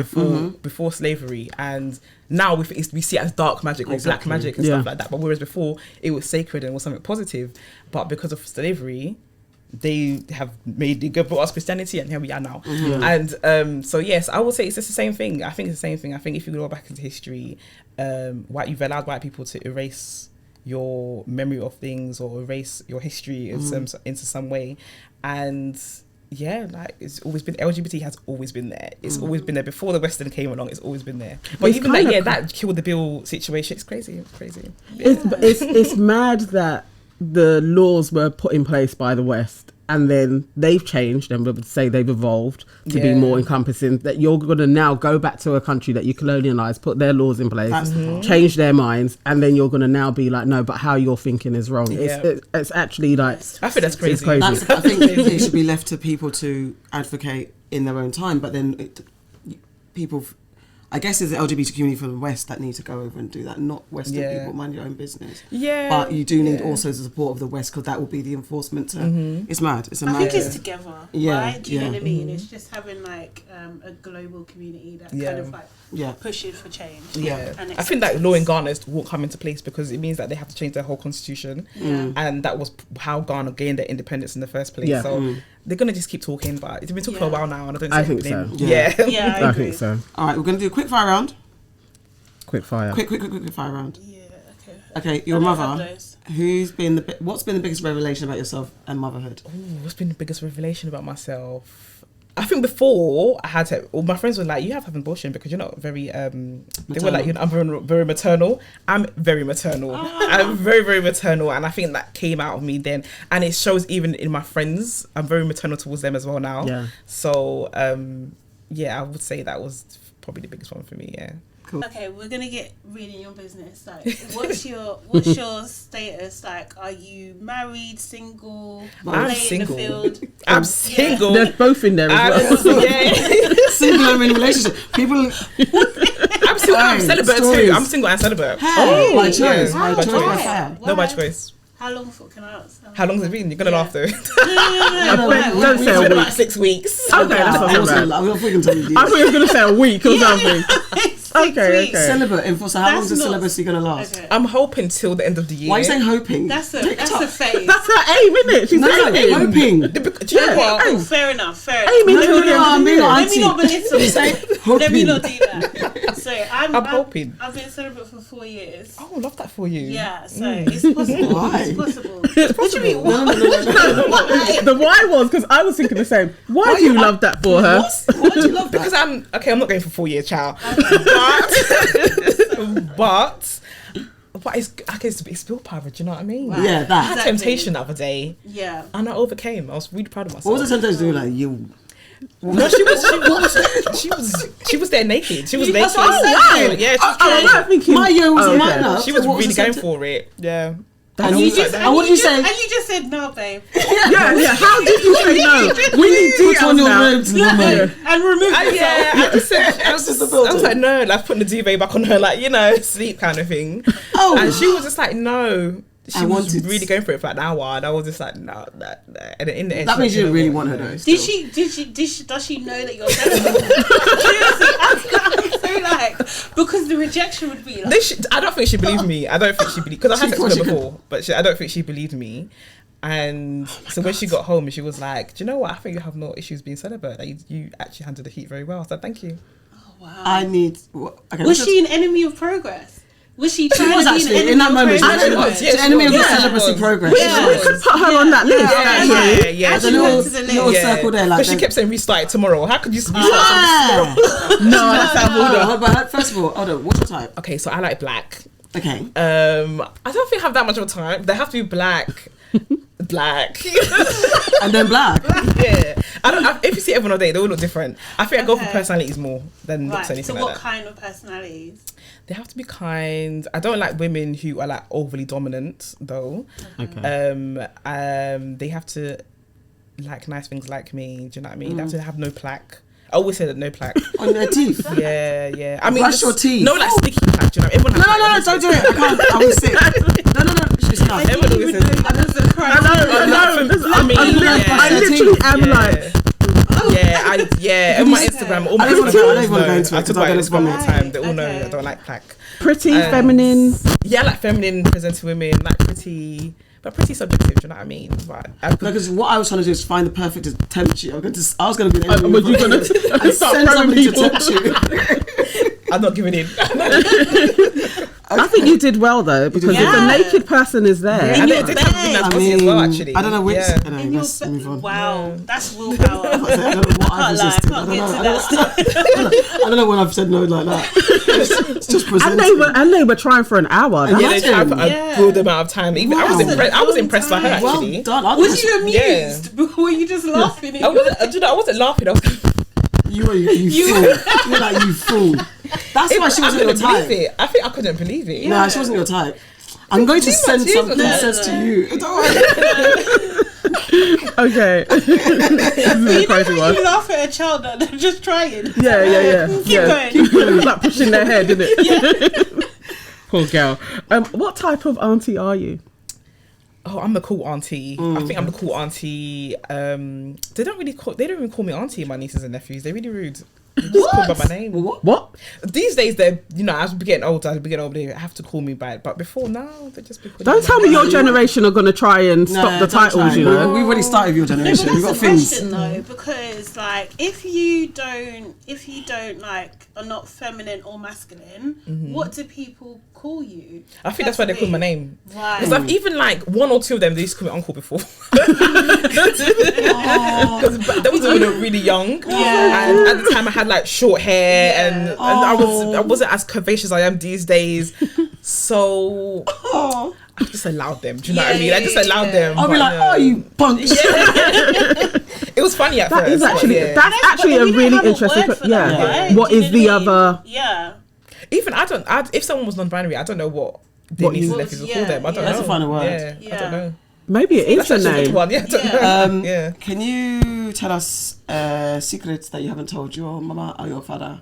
Speaker 4: before slavery, and now we see it as dark magic or black magic and stuff like that. But whereas before it was sacred and was something positive, but because of slavery, they have brought us Christianity, and here we are now. And so yes, I would say it's just the same thing. I think it's the same thing. I think if you go back into history, you've allowed white people to erase your memory of things or erase your history into some way. And like, it's always been, LGBT has always been there. It's always been there before the Western came along. It's always been there. But it's even that killed the bill situation. It's crazy.
Speaker 2: It's mad that the laws were put in place by the West, and then they've changed, and we would say they've evolved to be more encompassing, that you're going to now go back to a country that you colonialised, put their laws in place, change their minds, and then you're going to now be like, no, but how you're thinking is wrong. It's actually like,
Speaker 4: I think that's crazy.
Speaker 1: I think it should be left to people to advocate in their own time, but then people, I guess it's the LGBT community from the West that need to go over and do that, not Western people. Mind your own business. But you do need also the support of the West, because that will be the enforcement. It's mad. It's a mad.
Speaker 3: I think it's together, right? Do you know what I mean? It's just having like a global community that kind of like pushes for change. And
Speaker 4: I think that law in Ghana won't come into place because it means that they have to change their whole constitution, and that was how Ghana gained their independence in the first place. So they're gonna just keep talking, but it's been talking for a while now, and I don't.
Speaker 2: I think so.
Speaker 3: I
Speaker 2: think so.
Speaker 1: All right, we're gonna do a quick fire round.
Speaker 2: Quick fire
Speaker 1: round.
Speaker 3: Yeah.
Speaker 1: Okay, your mother. What's been the biggest revelation about yourself and motherhood?
Speaker 4: What's been the biggest revelation about myself? I think before I had to, all my friends were like, you have to have an abortion because you're not very, they were like, I'm very, very maternal. I'm very maternal. I'm very, very maternal. And I think that came out of me then. And it shows even in my friends, I'm very maternal towards them as well now.
Speaker 2: Yeah.
Speaker 4: So, yeah, I would say that was probably the biggest one for me, yeah.
Speaker 1: Cool.
Speaker 3: Okay, we're gonna get really in your business. Like, what's your status? Like, are you married, single,
Speaker 4: I'm
Speaker 3: play
Speaker 4: single.
Speaker 3: in the field?
Speaker 4: I'm single.
Speaker 2: There's both in there as well.
Speaker 4: Yeah.
Speaker 1: Single and in relationship. People.
Speaker 4: I'm single. I'm celibate
Speaker 1: stories.
Speaker 4: too. I'm single and celibate.
Speaker 1: Hey, by choice.
Speaker 4: yeah.
Speaker 1: By
Speaker 3: Why?
Speaker 1: choice. By fire.
Speaker 4: No, by choice.
Speaker 3: How long for? Can I ask?
Speaker 4: How long has it been? You're gonna laugh though.
Speaker 3: No.
Speaker 2: Don't
Speaker 4: It's
Speaker 2: say a
Speaker 4: been about
Speaker 2: week.
Speaker 4: 6 weeks.
Speaker 2: Okay, that's
Speaker 1: I
Speaker 2: not
Speaker 1: was
Speaker 2: bad.
Speaker 1: gonna tell you.
Speaker 2: I thought you were going to say a week or something.
Speaker 3: Okay.
Speaker 1: Celibate. And so how long is the
Speaker 3: That's not-
Speaker 1: celibacy gonna last?
Speaker 3: Okay.
Speaker 4: I'm hoping till the end of the year.
Speaker 1: Why are you saying hoping?
Speaker 3: That's a phase.
Speaker 2: That's her aim, isn't it? She's
Speaker 1: No,
Speaker 2: aiming.
Speaker 1: hoping.
Speaker 4: Do you know what?
Speaker 3: Cool, fair enough. Fair enough.
Speaker 2: Aiming
Speaker 1: No,
Speaker 2: till the end
Speaker 1: I'm
Speaker 2: of the
Speaker 1: being
Speaker 2: year.
Speaker 3: Let me not
Speaker 1: auntie.
Speaker 3: belittle.
Speaker 1: You say
Speaker 3: Let me
Speaker 1: hoping.
Speaker 3: not do that. So I'm
Speaker 4: hoping.
Speaker 3: I've been celibate for 4 years.
Speaker 4: Oh, love that for you.
Speaker 3: Yeah, so it's possible.
Speaker 1: Why?
Speaker 3: It's possible. What do you mean?
Speaker 1: No.
Speaker 2: The why was because I was thinking the same. Why do you love that for her?
Speaker 1: Why do you love that?
Speaker 4: Because I'm not going for 4 years, child. But it's willpower. Do you know what I mean?
Speaker 3: Wow.
Speaker 1: Yeah,
Speaker 4: I
Speaker 1: that.
Speaker 4: had
Speaker 3: Exactly.
Speaker 4: temptation the other day,
Speaker 3: Yeah.
Speaker 4: and I overcame. I was really proud of myself.
Speaker 1: What was the temptation to do? Like you.
Speaker 4: No, she was there naked. She was naked.
Speaker 1: That's what I'm saying.
Speaker 4: Yeah, she was
Speaker 2: Oh, I'm
Speaker 4: trying.
Speaker 2: not thinking.
Speaker 1: My year was
Speaker 2: Oh,
Speaker 1: a
Speaker 2: okay.
Speaker 1: minor.
Speaker 4: She was
Speaker 1: So what
Speaker 4: really
Speaker 1: the
Speaker 4: going
Speaker 1: tempt-
Speaker 4: for it. Yeah.
Speaker 1: And
Speaker 3: You
Speaker 1: you
Speaker 3: just,
Speaker 1: and what did you say?
Speaker 3: And you just said no, babe.
Speaker 2: Yeah. How did you say no? We need
Speaker 1: Put
Speaker 2: details
Speaker 1: on your
Speaker 2: now.
Speaker 1: ribs, woman.
Speaker 3: And remove yourself.
Speaker 4: Yeah, I just said, I was
Speaker 1: Just the filter.
Speaker 4: like, no, like putting the duvet back on her, like, sleep kind of thing.
Speaker 1: Oh.
Speaker 4: And she was just like, no. She
Speaker 1: I
Speaker 4: was
Speaker 1: wanted-
Speaker 4: really going for it for like an hour, and I was just like, no, that. And in the end,
Speaker 1: That means
Speaker 4: she's
Speaker 1: you
Speaker 4: like,
Speaker 1: didn't really
Speaker 4: know
Speaker 1: want her
Speaker 4: what?
Speaker 1: though.
Speaker 3: Does she know that you're celibate? Seriously, I'm so like, because the rejection would be like,
Speaker 4: I don't think she believed me. I don't think she believed, because I had
Speaker 1: She
Speaker 4: sex with
Speaker 1: thought
Speaker 4: her
Speaker 1: she could-
Speaker 4: before, but I don't think she believed me. And so when she got home, she was like, do you know what? I think you have no issues being celibate. Like, you actually handled the heat very well. So thank you.
Speaker 3: oh, wow.
Speaker 1: I need. Okay,
Speaker 3: Was she an enemy of progress? Was she trying
Speaker 1: was
Speaker 3: to be an
Speaker 1: actually
Speaker 3: enemy
Speaker 1: in that
Speaker 3: of
Speaker 1: moment. She
Speaker 3: progress?
Speaker 1: was
Speaker 4: was, yeah,
Speaker 1: the
Speaker 4: she
Speaker 1: enemy of
Speaker 4: was.
Speaker 1: the
Speaker 4: Yeah.
Speaker 1: celibacy progress.
Speaker 2: We could put her on that list. Actually.
Speaker 4: Yeah.
Speaker 1: There's a
Speaker 3: Add
Speaker 1: little,
Speaker 3: her to the list.
Speaker 1: little circle there, like
Speaker 4: Because she
Speaker 1: the-
Speaker 4: kept saying restart it tomorrow. How could you restart
Speaker 1: Yeah.
Speaker 4: something tomorrow?
Speaker 2: No, that's out of
Speaker 1: Hold
Speaker 2: order.
Speaker 1: on, but first of all, hold on. What's your type?
Speaker 4: Okay, so I like black.
Speaker 1: Okay.
Speaker 4: I don't think I have that much of a time. They have to be black.
Speaker 1: And then black.
Speaker 4: Yeah. If you see everyone all day, they all look different. I think I go for
Speaker 3: Okay.
Speaker 4: personalities more than looks or
Speaker 3: Right.
Speaker 4: anything
Speaker 3: So
Speaker 4: like
Speaker 3: what
Speaker 4: that.
Speaker 3: kind of personalities?
Speaker 4: They have to be kind. I don't like women who are like overly dominant though.
Speaker 2: Okay.
Speaker 4: They have to like nice things like me. Do you know what I mean? They have to have no plaque. I always say that no plaque.
Speaker 1: On their teeth.
Speaker 4: Yeah. I mean,
Speaker 1: Brush your teeth.
Speaker 4: No, like sticky plaque. Do you know? Everyone has
Speaker 1: No,
Speaker 4: plaque.
Speaker 1: don't do it. I can't. I will sit. No. She's not.
Speaker 4: Everyone always says it.
Speaker 2: I know.
Speaker 4: I mean,
Speaker 2: I
Speaker 4: yeah.
Speaker 2: literally am like,
Speaker 4: On my Instagram, all my
Speaker 1: I don't even
Speaker 4: Instagram
Speaker 1: wanna go
Speaker 4: know.
Speaker 1: into it
Speaker 4: I
Speaker 1: 'cause
Speaker 4: talk
Speaker 1: I'm
Speaker 4: about
Speaker 1: gonna
Speaker 4: Instagram all the
Speaker 3: vomit.
Speaker 4: time. They all know
Speaker 3: Okay.
Speaker 4: I don't like plaque.
Speaker 2: pretty, feminine.
Speaker 4: Yeah, I like feminine, presenting women, like pretty, but pretty subjective. Do you know what I mean? But
Speaker 1: Because what I was trying to do is find the perfect to tempt you. I was going to be the enemy
Speaker 2: Was you
Speaker 1: of
Speaker 2: gonna
Speaker 1: progress and
Speaker 2: start
Speaker 1: send
Speaker 2: throwing
Speaker 1: somebody to
Speaker 2: people?
Speaker 1: tempt you.
Speaker 4: I'm not giving in.
Speaker 2: I think you did well though, because if
Speaker 3: Yeah.
Speaker 2: a naked person is there,
Speaker 4: And
Speaker 3: your
Speaker 4: they did have a really nice
Speaker 3: bed.
Speaker 4: pussy as well, actually.
Speaker 1: I don't know which.
Speaker 4: Yeah.
Speaker 1: Anyway, let's move on.
Speaker 3: Wow, that's willpower.
Speaker 1: I don't know what I've
Speaker 3: Can't lie,
Speaker 1: resisted.
Speaker 3: can't get to that stuff.
Speaker 1: I don't know when I've said no like that. It's just
Speaker 2: and
Speaker 1: presenting.
Speaker 2: they were trying for an hour.
Speaker 4: Yeah,
Speaker 1: Imagine.
Speaker 4: they tried for a
Speaker 3: Yeah.
Speaker 4: good amount of time. Even I was
Speaker 1: Wow.
Speaker 4: impressed. I was impressed by her
Speaker 1: Well
Speaker 4: actually.
Speaker 1: done.
Speaker 3: Was you amused? Were you just laughing?
Speaker 4: I wasn't. Do you know, I wasn't laughing. I was.
Speaker 1: You fool. You're like, you fool. That's why she
Speaker 4: I
Speaker 1: wasn't your
Speaker 4: couldn't
Speaker 1: type.
Speaker 4: believe it. I think I couldn't believe it.
Speaker 1: No, she wasn't your type. I'm going to send
Speaker 4: much,
Speaker 1: something
Speaker 4: no,
Speaker 1: that says to you. Don't worry.
Speaker 2: Okay. This is a crazy
Speaker 3: You
Speaker 2: one.
Speaker 3: laugh at a child and they're just trying.
Speaker 2: Yeah.
Speaker 3: Keep going.
Speaker 2: Like pushing their head, isn't it? Poor girl. What type of auntie are you?
Speaker 4: Oh, I'm the cool auntie. I think I'm the cool auntie. They don't even call me auntie, my nieces and nephews. They're really rude. They just call me by my name.
Speaker 2: What?
Speaker 4: These days, they're, as we getting older, they have to call me by it. But before now, they just be calling
Speaker 2: Don't
Speaker 4: me
Speaker 2: tell
Speaker 4: by
Speaker 2: me
Speaker 4: my
Speaker 2: your
Speaker 4: name.
Speaker 2: generation are going to try and stop the
Speaker 1: don't
Speaker 2: titles,
Speaker 1: try. We've already started with your generation. We've got
Speaker 3: That's a
Speaker 1: things.
Speaker 3: question though, because like if you don't like are not feminine or masculine, what do people call you?
Speaker 4: I think that's why they call my name.
Speaker 3: Right.
Speaker 4: Because I've even like one or two of them, they used to call me uncle before. Because that was when they were really young.
Speaker 3: Yeah.
Speaker 4: And at the time I had like short hair and I wasn't as curvaceous as I am these days. So I just allowed them. Do you know what I mean? I just allowed them.
Speaker 1: I'll be like, oh, you punk.
Speaker 4: It was funny at first.
Speaker 2: Is actually
Speaker 4: but
Speaker 2: that's actually a
Speaker 3: we don't
Speaker 2: really
Speaker 3: have a
Speaker 2: interesting.
Speaker 3: word for that, right?
Speaker 2: What
Speaker 3: Do you
Speaker 2: is
Speaker 3: know
Speaker 2: the
Speaker 3: what I mean?
Speaker 2: other?
Speaker 3: Yeah.
Speaker 4: even if someone was non-binary, I don't know what they need to call them. I don't know.
Speaker 1: That's a final word.
Speaker 4: Yeah, I don't know.
Speaker 2: Maybe it is
Speaker 4: That's
Speaker 2: the
Speaker 4: actually a good
Speaker 2: name.
Speaker 4: one. Yeah, I don't know. Yeah.
Speaker 1: Can you tell us secrets that you haven't told your mama or your father?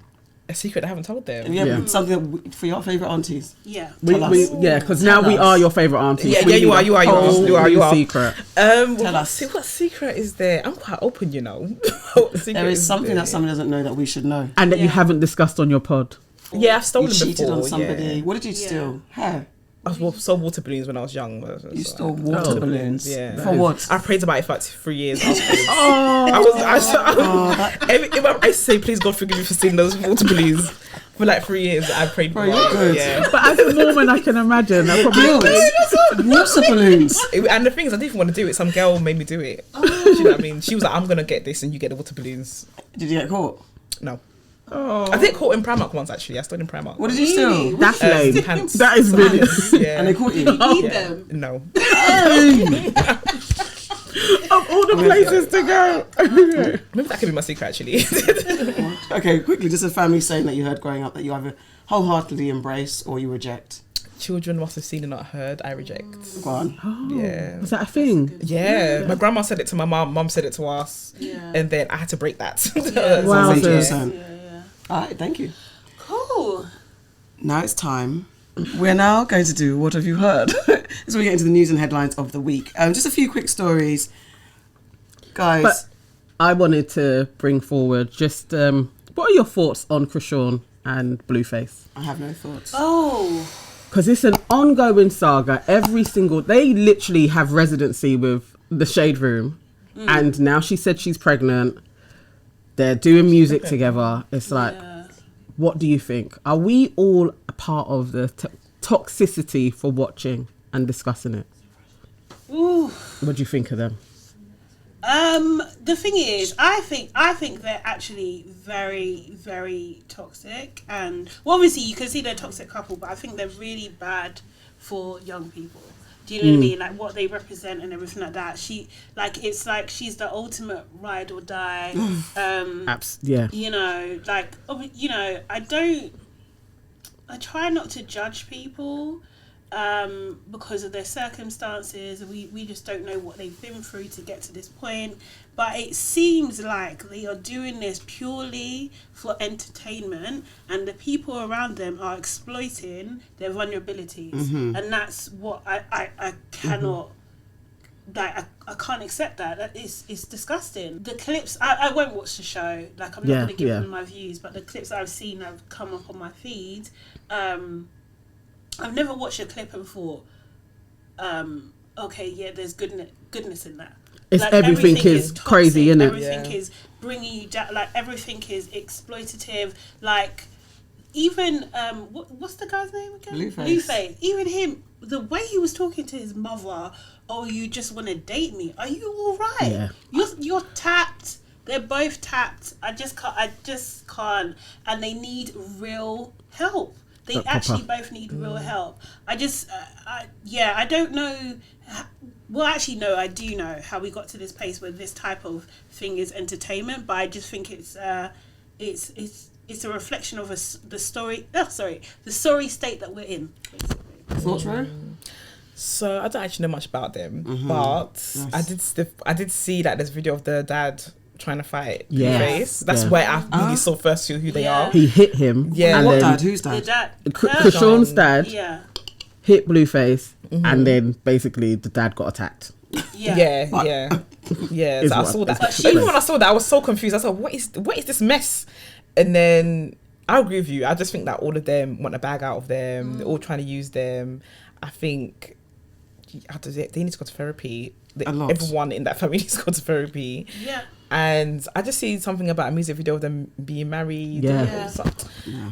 Speaker 4: A secret I haven't told them.
Speaker 1: Yeah, something for your favourite aunties.
Speaker 3: Yeah.
Speaker 2: Because now we are your favourite aunties.
Speaker 4: Yeah,
Speaker 2: We
Speaker 4: you
Speaker 2: need
Speaker 4: are,
Speaker 2: a
Speaker 4: you are, you are,
Speaker 2: whole
Speaker 4: you are, you
Speaker 2: new
Speaker 4: are.
Speaker 2: Secret.
Speaker 1: Tell us.
Speaker 4: What secret is there? I'm quite open,
Speaker 1: There is something that someone doesn't know that we should know.
Speaker 2: And that you haven't discussed on your pod.
Speaker 4: Yeah, I've stolen
Speaker 1: You cheated
Speaker 4: before.
Speaker 1: on somebody.
Speaker 4: Yeah.
Speaker 1: What did you steal? Hair.
Speaker 4: I sold water balloons when I was young.
Speaker 1: You stole water balloons.
Speaker 4: Yeah.
Speaker 1: For what?
Speaker 4: I prayed about it for like 3 years. I say, please God forgive me for stealing those water balloons. For like 3 years, I prayed for
Speaker 1: you're good.
Speaker 4: Yeah.
Speaker 2: But as a Mormon, I can imagine that probably.
Speaker 1: Water balloons.
Speaker 4: And the thing is, I didn't even want to do it. Some girl made me do it. Do you know what I mean? She was like, I'm going to get this and you get the water balloons.
Speaker 1: Did you get caught?
Speaker 4: No. I did caught in Primark once, actually. I stole in Primark.
Speaker 1: What did you steal?
Speaker 2: That's lame.
Speaker 4: Pants.
Speaker 2: That is really.
Speaker 4: Yeah.
Speaker 1: And they caught you?
Speaker 3: Eat them.
Speaker 4: No.
Speaker 2: Of all the places to go.
Speaker 4: Maybe that could be my secret, actually.
Speaker 1: Okay, quickly, just a family saying that you heard growing up that you either wholeheartedly embrace or you reject.
Speaker 4: Children must have seen and not heard. I reject.
Speaker 1: Go on.
Speaker 2: Oh,
Speaker 4: Yeah.
Speaker 2: was that a thing?
Speaker 4: Yeah. My grandma said it to my mum said it to us.
Speaker 3: Yeah.
Speaker 4: And then I had to break that.
Speaker 2: Wow.
Speaker 1: 100%. All right, thank you.
Speaker 3: Cool.
Speaker 1: Now it's time. We're now going to do What Have You Heard? As we get into the news and headlines of the week. Just a few quick stories. Guys.
Speaker 2: But I wanted to bring forward just what are your thoughts on Chrisean and BlueFace?
Speaker 1: I have no thoughts.
Speaker 3: Oh.
Speaker 2: Because it's an ongoing saga. They literally have residency with the Shade Room. And now she said she's pregnant. They're doing music together. It's like, what do you think? Are we all a part of the toxicity for watching and discussing it?
Speaker 3: Ooh.
Speaker 2: What do you think of them?
Speaker 3: The thing is, I think they're actually very, very toxic, and well, obviously you can see they're a toxic couple, but I think they're really bad for young people. Do you know what I mean? Like what they represent and everything like that. It's like she's the ultimate ride or die.
Speaker 2: Yeah.
Speaker 3: You know, I try not to judge people. Because of their circumstances, we just don't know what they've been through to get to this point. But it seems like they are doing this purely for entertainment, and the people around them are exploiting their vulnerabilities, and that's what I cannot. Like I can't accept that. It's disgusting. The clips I won't watch the show. Like I'm not going to give them my views, but the clips I've seen have come up on my feed. I've never watched a clip and thought, okay, yeah, there's goodness in that.
Speaker 2: It's
Speaker 3: like,
Speaker 2: everything is
Speaker 3: toxic,
Speaker 2: crazy, isn't it?
Speaker 3: Everything is bringing you down. Like everything is exploitative. Like even what's the guy's name again? BlueFace. Even him, the way he was talking to his mother. Oh, you just want to date me? Are you all right? Yeah. You're tapped. They're both tapped. I just can't. And they need real help. They actually both need real help. I just, I don't know. Well, actually, no, I do know how we got to this place where this type of thing is entertainment. But I just think it's a reflection of the sorry state that we're in.
Speaker 1: Thoughts, Ro?
Speaker 4: So I don't actually know much about them, but I did see that there's a video of the dad trying to fight BlueFace. That's where I really saw first who they are.
Speaker 2: He hit him.
Speaker 4: Yeah.
Speaker 2: And
Speaker 1: What
Speaker 2: then
Speaker 1: dad? Who's dad?
Speaker 3: The dad.
Speaker 2: Chrisean's dad hit BlueFace, and then basically the dad got attacked.
Speaker 4: Yeah. So I saw that. But even when I saw that, I was so confused. I was like, what is this mess? And then I agree with you. I just think that all of them want a bag out of them. They're all trying to use them. I think they need to go to therapy. Everyone in that family needs to go to therapy.
Speaker 3: Yeah.
Speaker 4: And I just see something about a music video of them being married.
Speaker 2: Yeah.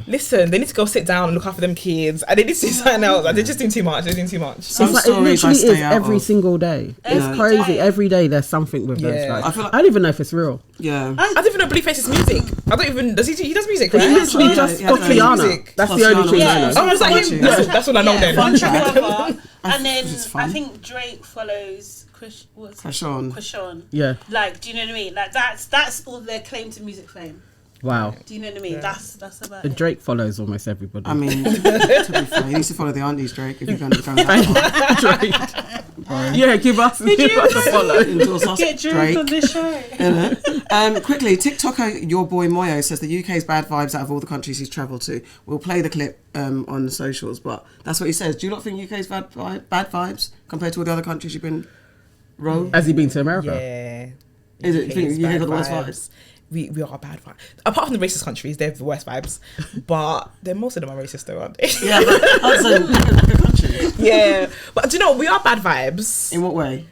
Speaker 4: Listen, they need to go sit down and look after them kids. And they need to do something else. Like, they're just doing too much. They're doing too much.
Speaker 1: Some
Speaker 2: it
Speaker 1: stories I
Speaker 2: literally
Speaker 1: stay
Speaker 2: is
Speaker 1: out
Speaker 2: every
Speaker 1: of.
Speaker 2: single day. It's crazy. Every day there's something with those guys.
Speaker 1: I feel like-
Speaker 2: I don't even know if it's real.
Speaker 1: Yeah.
Speaker 4: I don't even know BlueFace's music. I don't even... He does music, right?
Speaker 2: He literally just
Speaker 1: yeah,
Speaker 2: Tatiana.
Speaker 4: music.
Speaker 2: That's the only thing I
Speaker 3: Yeah.
Speaker 2: know.
Speaker 4: Oh, was that him? That's what I know then.
Speaker 3: Fun Forever. And then
Speaker 1: It's fun.
Speaker 3: I think Drake follows
Speaker 1: Chrisean.
Speaker 3: Chrisean.
Speaker 2: Yeah.
Speaker 3: Like, do you know what I mean? Like, that's all their claim to music fame.
Speaker 2: Wow.
Speaker 3: Do you know what I mean? That's about
Speaker 2: And
Speaker 3: it.
Speaker 2: Drake follows almost everybody.
Speaker 1: I mean, to be fair, you need to follow the Aunties, Drake, if you're going to go that far.
Speaker 2: Drake. Yeah, give us a follow.
Speaker 1: Endorse us,
Speaker 3: Get Drake on
Speaker 1: Drake.
Speaker 3: this show.
Speaker 1: Quickly, TikToker Your Boy Moyo says the UK's bad vibes out of all the countries he's travelled to. We'll play the clip on the socials, but that's what he says. Do you not think UK's bad vibes compared to all the other countries you've been?
Speaker 2: Has he been to America?
Speaker 4: Yeah.
Speaker 1: Is it? You think
Speaker 4: UK's
Speaker 1: UK
Speaker 4: bad
Speaker 1: got the worst vibes?
Speaker 4: We are bad vibes. Apart from the racist countries, they have the worst vibes. But most of them are racist though, aren't they?
Speaker 1: Yeah, but that's a country.
Speaker 4: Yeah. But do you know, we are bad vibes.
Speaker 1: In what way?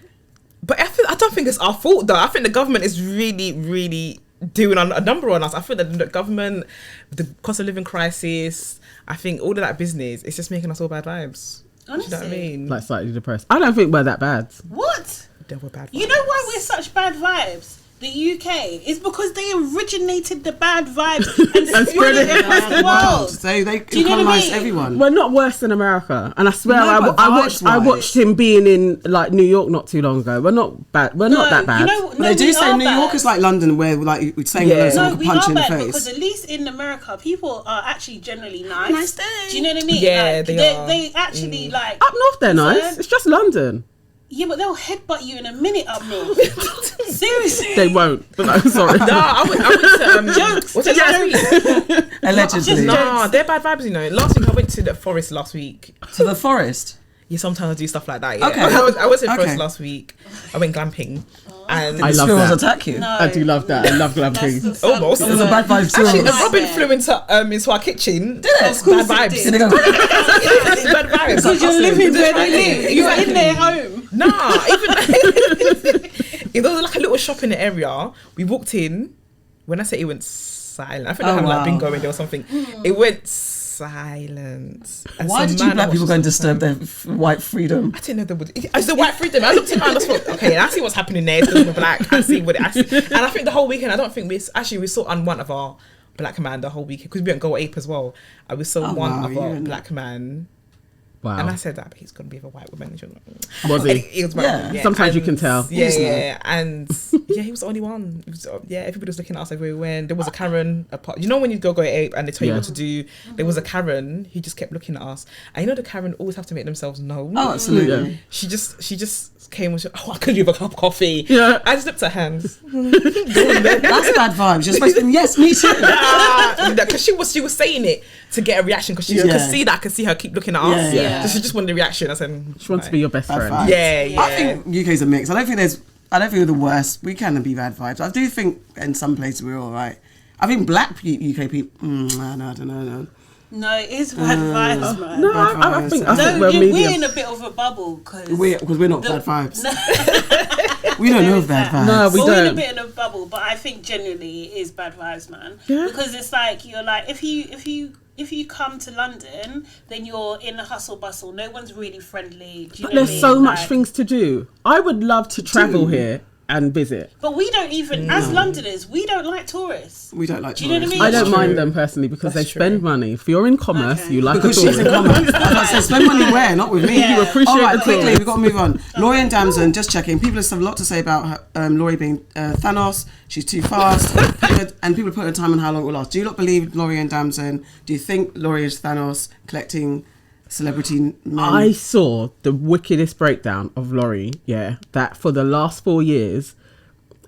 Speaker 4: But I don't think it's our fault though. I think the government is really, really doing a number on us. I feel that the government, the cost of living crisis, I think all of that business, it's just making us all bad vibes.
Speaker 3: Honestly.
Speaker 4: Do you know what I mean?
Speaker 2: Like slightly depressed. I don't think we're that bad.
Speaker 3: What?
Speaker 4: They were bad vibes.
Speaker 3: You know why we're such bad vibes? The UK is because they originated the bad vibes and spread it across the world.
Speaker 1: They
Speaker 3: Do you know what I
Speaker 1: colonised
Speaker 3: mean?
Speaker 1: everyone.
Speaker 2: We're not worse than America, and I swear
Speaker 1: No, but
Speaker 2: I watched him being in like New York not too long ago. We're not bad. We're not that bad.
Speaker 1: But they do say New York is like London, where like we're saying
Speaker 4: Yeah.
Speaker 1: someone could
Speaker 3: we
Speaker 1: punch
Speaker 3: are
Speaker 1: you in the
Speaker 3: bad
Speaker 1: face.
Speaker 3: because at least in America, people are actually generally nice.
Speaker 1: Nice day.
Speaker 3: Do you know what I mean?
Speaker 4: Yeah,
Speaker 3: like,
Speaker 4: they are.
Speaker 3: They actually like
Speaker 2: Up north, they're nice. It's just London.
Speaker 3: Yeah, but they'll headbutt you in a minute up north. Seriously.
Speaker 2: They won't. But no, sorry.
Speaker 4: No, I went to
Speaker 3: Jokes.
Speaker 4: what's it last week?
Speaker 1: Allegedly.
Speaker 4: Nah, they're bad vibes, you know. Last week I went to the forest last week.
Speaker 1: To the forest.
Speaker 4: Yeah, sometimes I do stuff like that. Yeah.
Speaker 1: Okay.
Speaker 4: I was in
Speaker 1: Okay.
Speaker 4: forest last week. I went glamping. And
Speaker 1: Did
Speaker 2: I
Speaker 1: the
Speaker 2: love
Speaker 1: squirrels
Speaker 2: that.
Speaker 1: attack you?
Speaker 3: No.
Speaker 2: I do love that. I love
Speaker 3: That's
Speaker 2: glamping.
Speaker 4: Almost.
Speaker 1: It was a bad vibe too.
Speaker 4: Actually, the
Speaker 3: Right
Speaker 4: robin
Speaker 3: there.
Speaker 4: flew into our kitchen.
Speaker 1: Did it?
Speaker 4: That's
Speaker 1: Of course
Speaker 4: bad
Speaker 3: it
Speaker 4: vibes.
Speaker 3: did.
Speaker 1: Did they go?
Speaker 4: It's bad vibes.
Speaker 3: Because you're living where they live. You're
Speaker 4: Exactly.
Speaker 3: in their home.
Speaker 4: Nah, even it was like a little shop in the area. We walked in. When I say it went silent, I think they
Speaker 1: Oh,
Speaker 4: had like
Speaker 1: wow.
Speaker 4: bingo in there or something. It went silent. And
Speaker 1: Why
Speaker 4: some
Speaker 1: did you
Speaker 4: man
Speaker 1: black
Speaker 4: was
Speaker 1: people go and
Speaker 4: just
Speaker 1: disturb their white freedom?
Speaker 4: I didn't know there was. It's the white freedom. I looked around. I thought, okay, I see what's happening there. It's because we're black. I see what it. I see. And I think the whole weekend, I don't think we saw on one of our black man the whole weekend because we went Go Ape as well. And we saw
Speaker 1: Oh,
Speaker 4: one
Speaker 1: wow,
Speaker 4: of
Speaker 1: you
Speaker 4: our
Speaker 1: and-
Speaker 4: black man.
Speaker 2: Wow.
Speaker 4: And I said that he's gonna be with a white woman.
Speaker 2: Was he?
Speaker 4: He was
Speaker 1: Yeah.
Speaker 2: Sometimes you can tell.
Speaker 4: Yeah,
Speaker 1: Isn't
Speaker 4: yeah, and yeah, he was the only one. He was, yeah, everybody was looking at us everywhere we went. There was a Karen. You know when you go ape and they tell you
Speaker 2: Yeah.
Speaker 4: what to do. There was a Karen who just kept looking at us. And you know the Karen always have to make themselves known.
Speaker 1: Oh, absolutely.
Speaker 2: Yeah.
Speaker 4: She just came and she, I could give a cup of coffee.
Speaker 2: Yeah.
Speaker 4: I just looked at hands.
Speaker 1: That's bad vibes. You're supposed to be, yes, me too.
Speaker 4: Because she was saying it to get a reaction because she
Speaker 1: Yeah.
Speaker 4: could see that. I could see her keep looking at us.
Speaker 1: Yeah,
Speaker 3: yeah.
Speaker 4: So she just wanted a reaction. I said,
Speaker 2: She wants to be your best
Speaker 1: Bad
Speaker 2: friend.
Speaker 1: vibes.
Speaker 4: yeah, yeah.
Speaker 1: I think UK's a mix. I don't think we're the worst. We can be bad vibes. I do think in some places we're all right. I think black UK people. No, I don't know.
Speaker 3: No, it is bad vibes, man.
Speaker 2: No,
Speaker 1: Bad
Speaker 2: I
Speaker 1: vibes.
Speaker 2: think
Speaker 1: No,
Speaker 2: we're
Speaker 3: We're
Speaker 2: medium.
Speaker 3: in a bit of a bubble because
Speaker 1: Because we're not bad vibes. We don't know bad vibes.
Speaker 2: No, we
Speaker 3: we're in a
Speaker 2: don't.
Speaker 3: bit of a bubble, but I think generally it is bad vibes, man.
Speaker 2: Yeah.
Speaker 3: Because it's like you're like if you come to London, then you're in the hustle bustle. No one's really friendly. Do you
Speaker 2: But
Speaker 3: know what
Speaker 2: there's
Speaker 3: I mean?
Speaker 2: so much
Speaker 3: Like-
Speaker 2: things to do. I would love to travel here and visit.
Speaker 3: But we don't even, as Londoners, we don't like tourists.
Speaker 1: We don't like
Speaker 3: Do you know what I
Speaker 1: tourists.
Speaker 3: mean?
Speaker 2: I don't
Speaker 4: true.
Speaker 2: mind them personally because
Speaker 4: That's
Speaker 2: they spend
Speaker 4: true.
Speaker 2: money. If you're in commerce,
Speaker 3: Okay.
Speaker 2: you like
Speaker 1: Because
Speaker 2: a
Speaker 1: she's in
Speaker 2: tourist.
Speaker 1: commerce. I said, spend money where? Not with me.
Speaker 3: Yeah.
Speaker 2: You appreciate
Speaker 1: All right,
Speaker 2: the
Speaker 1: quickly,
Speaker 2: tourist.
Speaker 1: we've got to move on. Laurie and Damson, just checking. People have a lot to say about her, Laurie being Thanos. She's too fast. And people are putting time on how long it will last. Do you not believe Laurie and Damson? Do you think Laurie is Thanos collecting celebrity men?
Speaker 2: I saw the wickedest breakdown of Laurie, that for the last 4 years,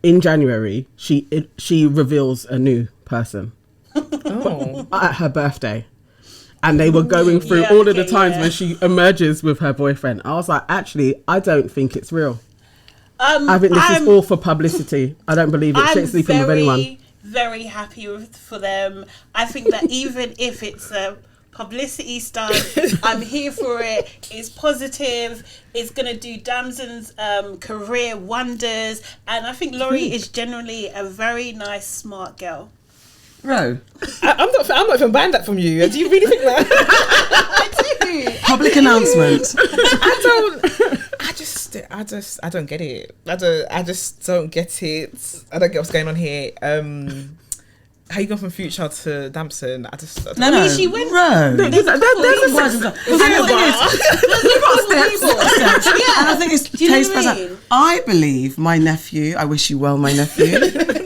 Speaker 2: in January, she reveals a new person
Speaker 4: Oh.
Speaker 2: at her birthday. And they were going through
Speaker 3: Yeah,
Speaker 2: all of the
Speaker 3: okay,
Speaker 2: times
Speaker 3: yeah.
Speaker 2: when she emerges with her boyfriend. I was like, actually, I don't think it's real. I think this is all for publicity. I don't believe it. She ain't sleeping with anyone.
Speaker 3: very happy for them. I think that even if it's a publicity stunt, I'm here for it. It's positive. It's gonna do Damson's career wonders, and I think Laurie is generally a very nice, smart girl.
Speaker 1: Ro.
Speaker 4: I'm not even buying that from you. Do you really think that?
Speaker 3: I do.
Speaker 1: Public announcement.
Speaker 4: I don't get it. I just don't get it. I don't get what's going on here. How you go from Future to Damson? I don't
Speaker 1: No,
Speaker 3: I mean, she went.
Speaker 1: Ro.
Speaker 2: There's a
Speaker 1: And I think it's
Speaker 3: Do you know
Speaker 1: taste
Speaker 3: what I
Speaker 1: better.
Speaker 3: mean?
Speaker 1: I believe my nephew, I wish you well, my nephew,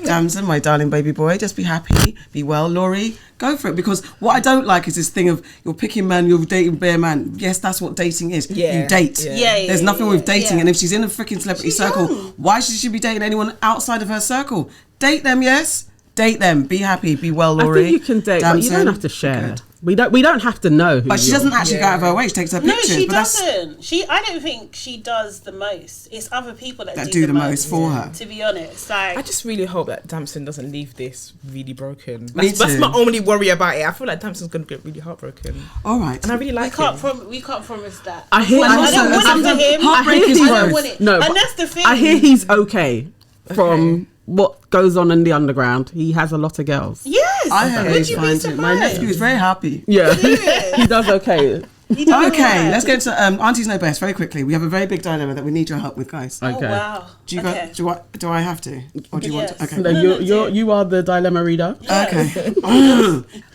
Speaker 1: Damson, my darling baby boy, just be happy, be well. Laurie, go for it. Because what I don't like is this thing of you're picking man, you're dating bare man. Yes, that's what dating is.
Speaker 4: Yeah.
Speaker 1: You date.
Speaker 4: Yeah.
Speaker 1: There's nothing with dating.
Speaker 3: yeah.
Speaker 1: And if she's in a freaking celebrity
Speaker 3: She's
Speaker 1: circle,
Speaker 3: young.
Speaker 1: why should she be dating anyone outside of her circle? Date them, yes? Date them. Be happy, be well, Laurie.
Speaker 2: I think you can date, but you don't have to share.
Speaker 1: Good.
Speaker 2: We don't have to know who
Speaker 1: But she
Speaker 2: you are.
Speaker 1: doesn't actually go out of her way. She takes her
Speaker 3: No,
Speaker 1: pictures.
Speaker 3: she
Speaker 1: but that's-
Speaker 3: doesn't. I don't think she does the most. It's other people that
Speaker 1: do the most for
Speaker 3: yeah.
Speaker 1: her.
Speaker 3: To be honest, like
Speaker 4: I just really hope that Damson doesn't leave this really broken.
Speaker 1: Me
Speaker 4: That's
Speaker 1: too.
Speaker 4: my only worry about it. I feel like Damson's gonna get really heartbroken,
Speaker 1: All right.
Speaker 4: and I really like him.
Speaker 3: we can't promise that.
Speaker 2: I hear.
Speaker 3: I don't want it for him.
Speaker 1: Heartbreak
Speaker 2: I hear
Speaker 1: is
Speaker 2: he's-
Speaker 3: I don't
Speaker 1: growth.
Speaker 3: want it.
Speaker 2: No,
Speaker 3: and
Speaker 2: but
Speaker 3: that's the thing.
Speaker 2: I hear he's okay from what goes on in the underground. He has a lot of girls.
Speaker 3: Yes.
Speaker 1: I heard
Speaker 3: Would
Speaker 1: he's
Speaker 3: you be
Speaker 1: fine too. My
Speaker 3: surprised?
Speaker 1: nephew is very happy.
Speaker 2: Yeah,
Speaker 3: Serious?
Speaker 2: he does okay.
Speaker 3: He does
Speaker 1: Okay,
Speaker 3: alright.
Speaker 1: let's get to Aunties Know Best very quickly. We have a very big dilemma that we need your help with, guys.
Speaker 3: Oh
Speaker 2: Okay.
Speaker 3: wow.
Speaker 1: Do you
Speaker 3: okay.
Speaker 1: do I have to, or do you want to?
Speaker 3: Yes.
Speaker 1: Okay.
Speaker 2: No,
Speaker 3: No,
Speaker 2: you are the dilemma reader.
Speaker 1: Okay.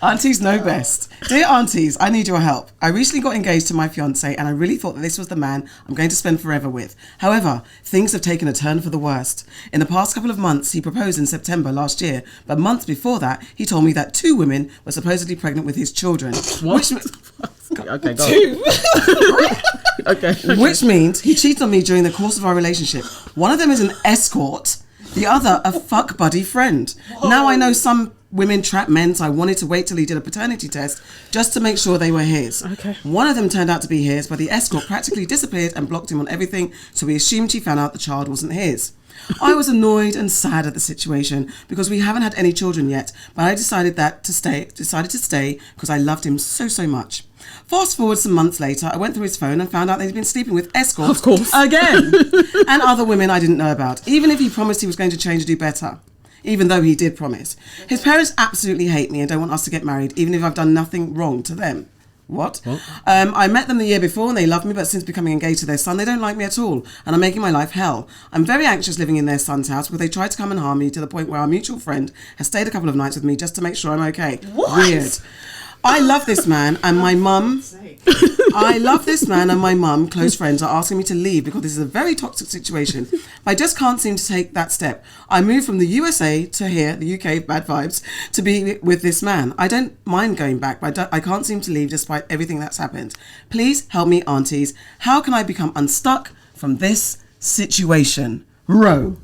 Speaker 1: Aunties Know Best. Dear Aunties, I need your help. I recently got engaged to my fiance and I really thought that this was the man I'm going to spend forever with. However, things have taken a turn for the worst. In the past couple of months, he proposed in September last year, but months before that, he told me that 2 women were supposedly pregnant with his children.
Speaker 2: What? Okay, go on. Okay.
Speaker 1: Which means he cheated on me during the course of our relationship. One of them is an escort, the other a fuck buddy friend. Now I know some women trap men, so I wanted to wait till he did a paternity test just to make sure they were his.
Speaker 2: Okay.
Speaker 1: One of them turned out to be his, but the escort practically disappeared and blocked him on everything, so we assumed she found out the child wasn't his. I was annoyed and sad at the situation because we haven't had any children yet, but I decided to stay because I loved him so much. Fast forward some months later, I went through his phone and found out that he'd been sleeping with escorts
Speaker 2: Of course.
Speaker 1: again and other women I didn't know about, even if he promised he was going to change and do better. Even though he did promise. His parents absolutely hate me and don't want us to get married, even if I've done nothing wrong to them. What? I met them the year before and they loved me, but since becoming engaged to their son, they don't like me at all and are making my life hell. I'm very anxious living in their son's house because they tried to come and harm me to the point where our mutual friend has stayed a couple of nights with me just to make sure I'm okay.
Speaker 3: What?
Speaker 1: Weird. I love this man and my mum. Close friends, are asking me to leave because this is a very toxic situation. I just can't seem to take that step. I moved from the USA to here, the UK, bad vibes, to be with this man. I don't mind going back, but I can't seem to leave despite everything that's happened. Please help me, Aunties. How can I become unstuck from this situation? Ro.